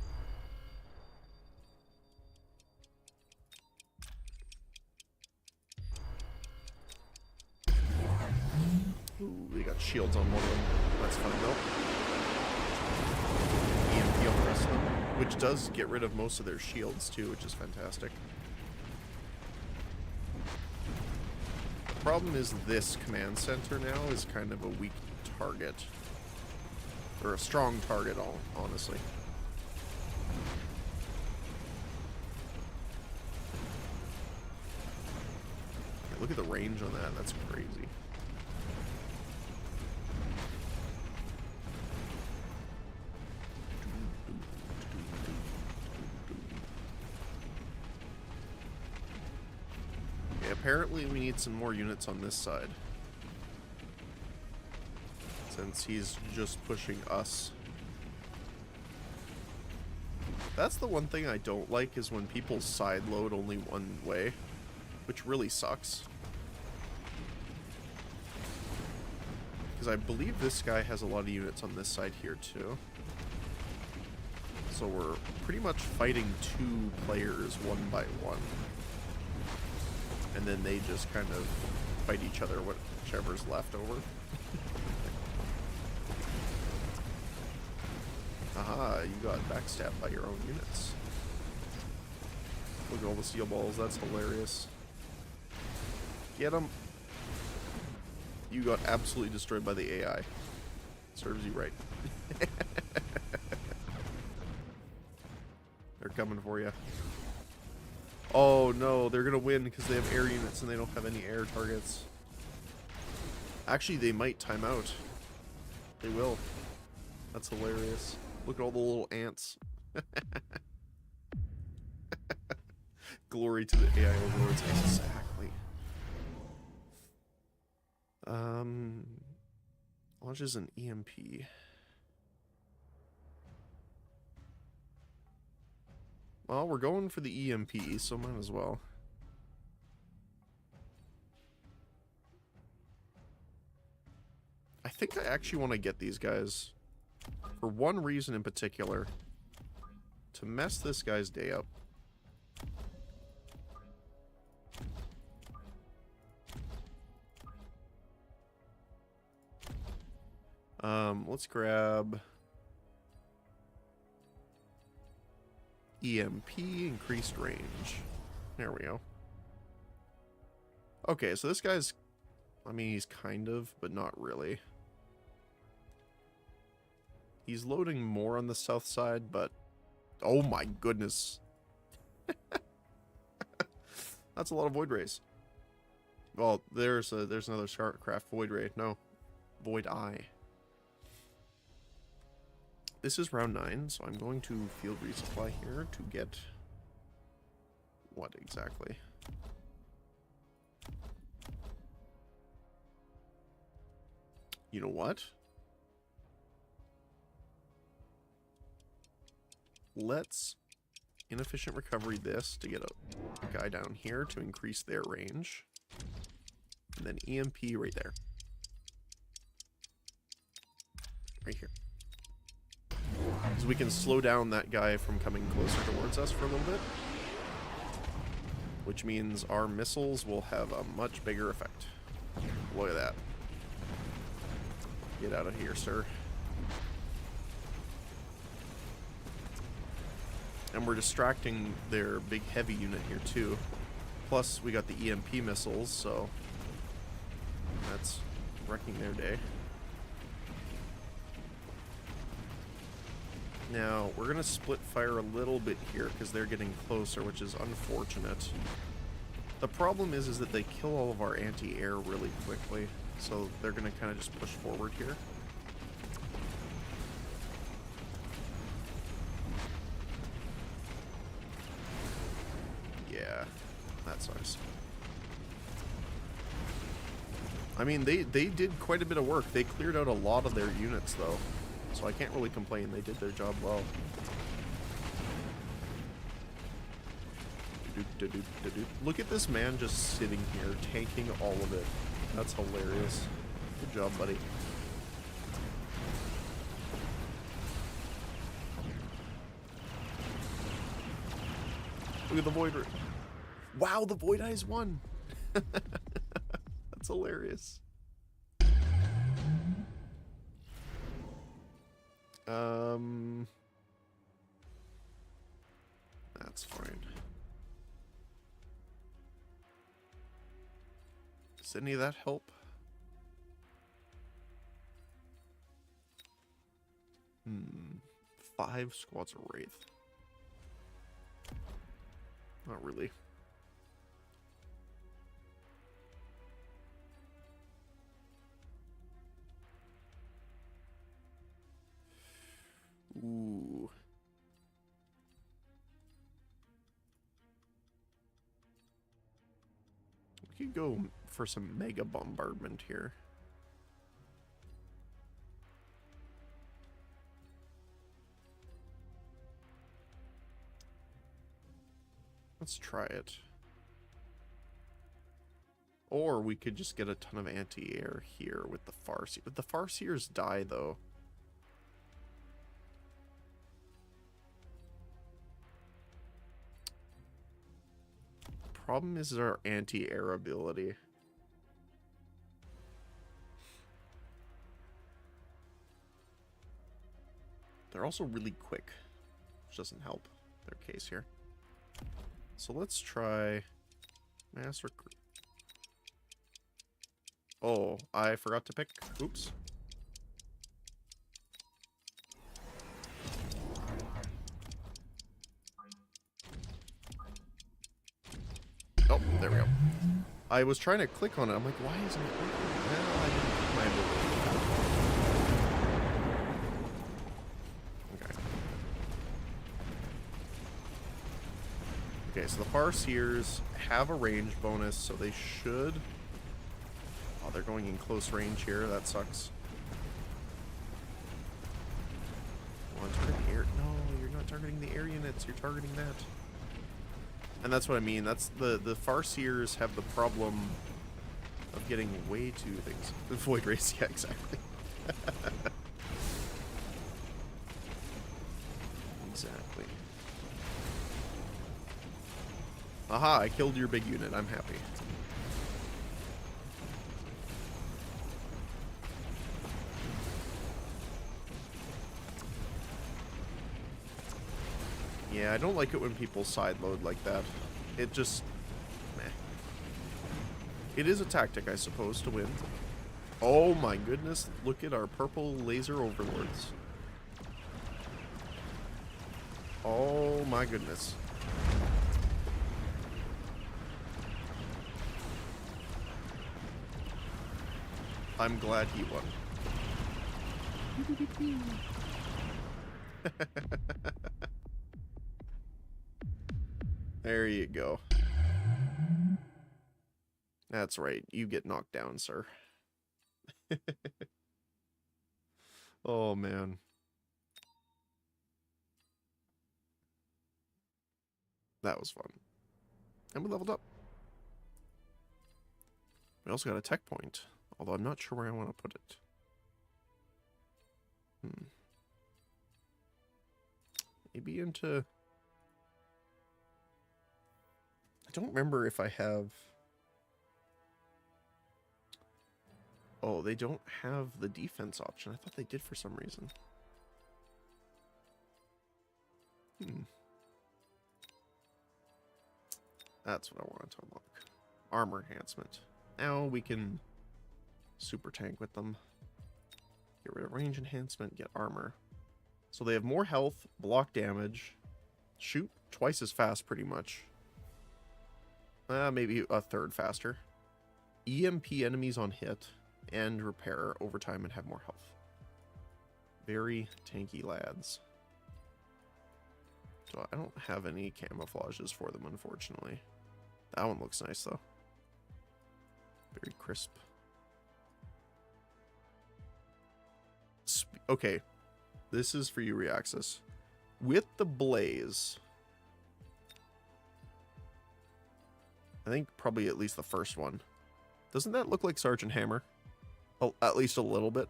Ooh, they got shields on one of them. That's fun though. EMP on the rest of them, which does get rid of most of their shields too, which is fantastic. The problem is this command center now is kind of a weak target. Or a strong target, honestly. Yeah, look at the range on that, that's crazy. apparently we need some more units on this side. Since he's just pushing us. That's the one thing I don't like, is when people side load only one way, which really sucks. Because I believe this guy has a lot of units on this side here too. So we're pretty much fighting two players one by one. And then they just kind of fight each other, whichever's left over. Aha, you got backstabbed by your own units. Look at all the steel balls, that's hilarious. Get them. You got absolutely destroyed by the AI. Serves you right. They're coming for you. Oh no, they're gonna win because they have air units and they don't have any air targets. Actually, they might time out. They will. That's hilarious. Look at all the little ants. Glory to the AI overlords. Exactly. Launches an EMP. Well, we're going for the EMP, so might as well. I think I actually want to get these guys for one reason in particular. To mess this guy's day up. Let's grab EMP, increased range. There we go. Okay, so this guy's, I mean, he's kind of, but not really. He's loading more on the south side, but oh my goodness. That's a lot of Void Rays. Well, there's another StarCraft Void Ray. No, Void Eye. This is round 9, so I'm going to field resupply here to get what exactly? You know what? Let's inefficient recovery this to get a guy down here to increase their range. And then EMP right there. Right here. So we can slow down that guy from coming closer towards us for a little bit. Which means our missiles will have a much bigger effect. Look at that. Get out of here, sir. And we're distracting their big heavy unit here too. Plus we got the EMP missiles, so that's wrecking their day. Now, we're going to split fire a little bit here because they're getting closer, which is unfortunate. The problem is that they kill all of our anti-air really quickly, so they're going to kind of just push forward here. Yeah, that sucks. I mean, they did quite a bit of work. They cleared out a lot of their units, though. So I can't really complain. They did their job well. Look at this man just sitting here, tanking all of it. That's hilarious. Good job, buddy. Look at the Void Ray. Wow, the Void Eyes won! That's hilarious. That's fine. Does any of that help? 5 squads of Wraith. Not really. Ooh. could go for some mega bombardment here. Let's try it. Or we could just get a ton of anti-air here with the Farseer. Would the Farseers die, though? Problem is our anti-air ability. They're also really quick, which doesn't help their case here. So let's try mass recruit. Oh, I forgot to pick. Oops. Oh, there we go. I was trying to click on it. I'm like, why isn't it working? Well, I didn't pick my ability. Okay. Okay, so the Farseers have a range bonus, so they should... Oh, they're going in close range here. That sucks. Want to target the air? No, you're not targeting the air units. You're targeting that. And that's what I mean. That's the Farseers have the problem of getting way too things. The Void Race, yeah, exactly. Exactly. Aha, I killed your big unit. I'm happy. Yeah, I don't like it when people sideload like that. It just... meh. It is a tactic, I suppose, to win. Oh my goodness, look at our purple laser overlords. Oh my goodness. I'm glad he won. There you go. That's right. You get knocked down, sir. Oh, man. That was fun. And we leveled up. We also got a tech point, although I'm not sure where I want to put it. Maybe into... I don't remember if I have... Oh, they don't have the defense option. I thought they did for some reason. That's what I wanted to unlock. Armor enhancement. Now we can super tank with them. Get rid of range enhancement, get armor. So they have more health, block damage, shoot twice as fast pretty much. Maybe a third faster. EMP enemies on hit and repair over time and have more health. Very tanky lads. So I don't have any camouflages for them, unfortunately. That one looks nice, though. Very crisp. Okay. This is for you, Reaxis. With the Blaze... I think probably at least the first one. Doesn't that look like Sergeant Hammer? Oh, at least a little bit.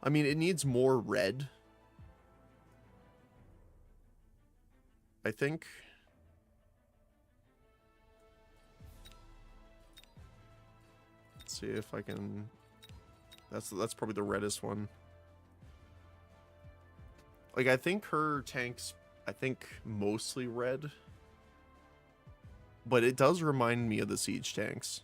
I mean, it needs more red. I think. Let's see if I can... That's probably the reddest one. Like, I think her tank's, mostly red. But it does remind me of the siege tanks.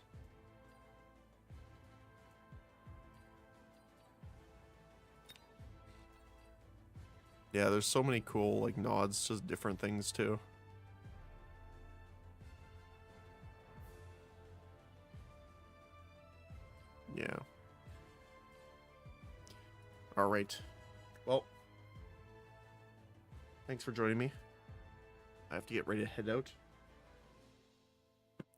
Yeah, there's so many cool, like, nods to different things, too. Yeah. Alright. Well. Thanks for joining me. I have to get ready to head out.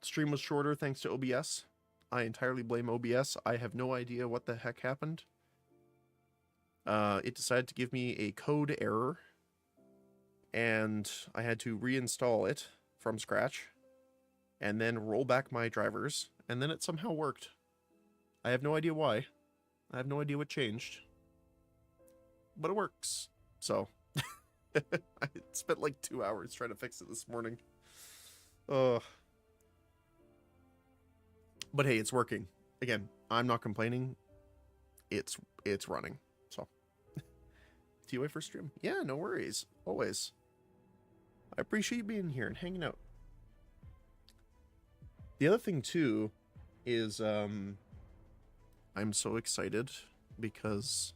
Stream was shorter thanks to OBS. I entirely blame OBS. I have no idea what the heck happened. It decided to give me a code error, and I had to reinstall it from scratch, and then roll back my drivers, and then it somehow worked. I have no idea why. I have no idea what changed. But it works. So, I spent like 2 hours trying to fix it this morning. But hey, it's working. Again, I'm not complaining. It's running. So, TOA for stream. Yeah, no worries. Always. I appreciate you being here and hanging out. The other thing too is I'm so excited because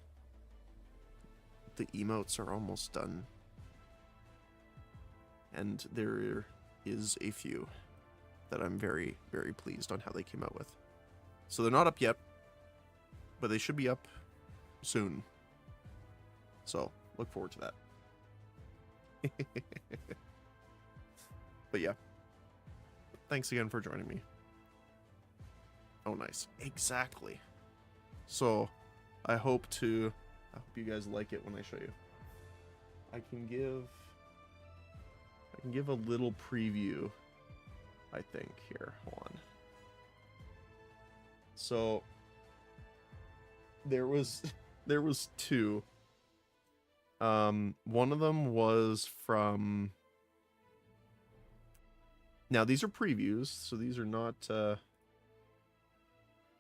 the emotes are almost done. And there is a few that I'm very, very pleased on how they came out with. So they're not up yet, but they should be up soon. So look forward to that. But yeah, thanks again for joining me. Oh, nice. Exactly. So I hope you guys like it when I show you. I can give a little preview, I think, here. Hold on. So there was two. One of them was from... Now, these are previews, so these are not...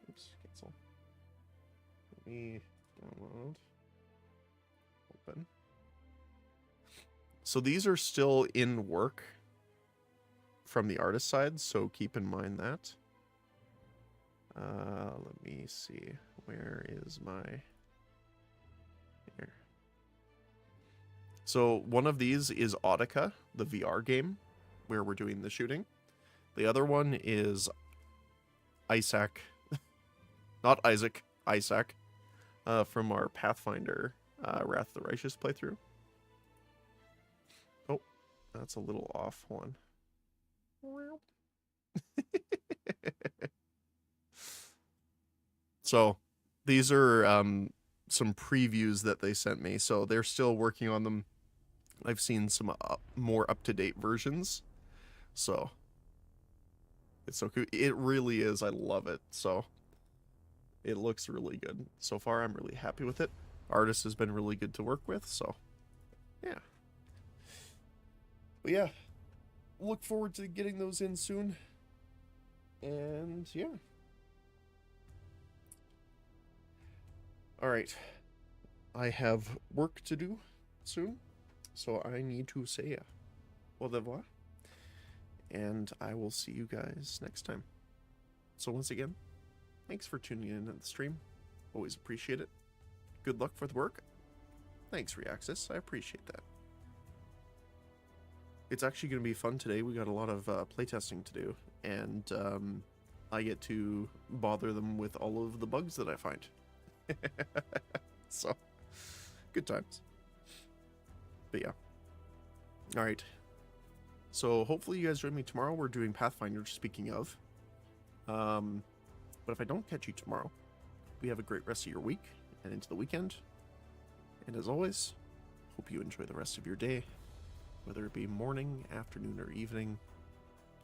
Oops, cancel. Let me download. Open. So these are still in work from the artist side, so keep in mind that. Let me see. Where is my... Here. So one of these is Audica, the VR game, where we're doing the shooting. The other one is Isaac. Not Isaac, Isaac. From our Pathfinder Wrath of the Righteous playthrough. Oh, that's a little off. Hold on. So, these are some previews that they sent me. So, they're still working on them. I've seen some more up-to-date versions. So, it's so cool. It really is. I love it. So, it looks really good. So far, I'm really happy with it. Artist has been really good to work with. So, yeah. But yeah, look forward to getting those in soon. And yeah. Alright. I have work to do soon. So I need to say au revoir. And I will see you guys next time. So once again, thanks for tuning in at the stream. Always appreciate it. Good luck for the work. Thanks, Reaxis. I appreciate that. It's actually going to be fun today. We got a lot of playtesting to do. And I get to bother them with all of the bugs that I find. So, good times. But yeah. Alright. So hopefully you guys join me tomorrow. We're doing Pathfinder, speaking of. But if I don't catch you tomorrow, we have a great rest of your week and into the weekend. And as always, hope you enjoy the rest of your day, whether it be morning, afternoon, or evening,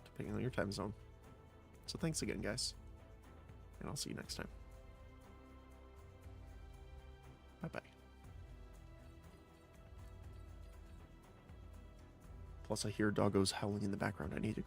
depending on your time zone. So thanks again, guys. And I'll see you next time. Bye-bye. Plus, I hear doggos howling in the background. I need to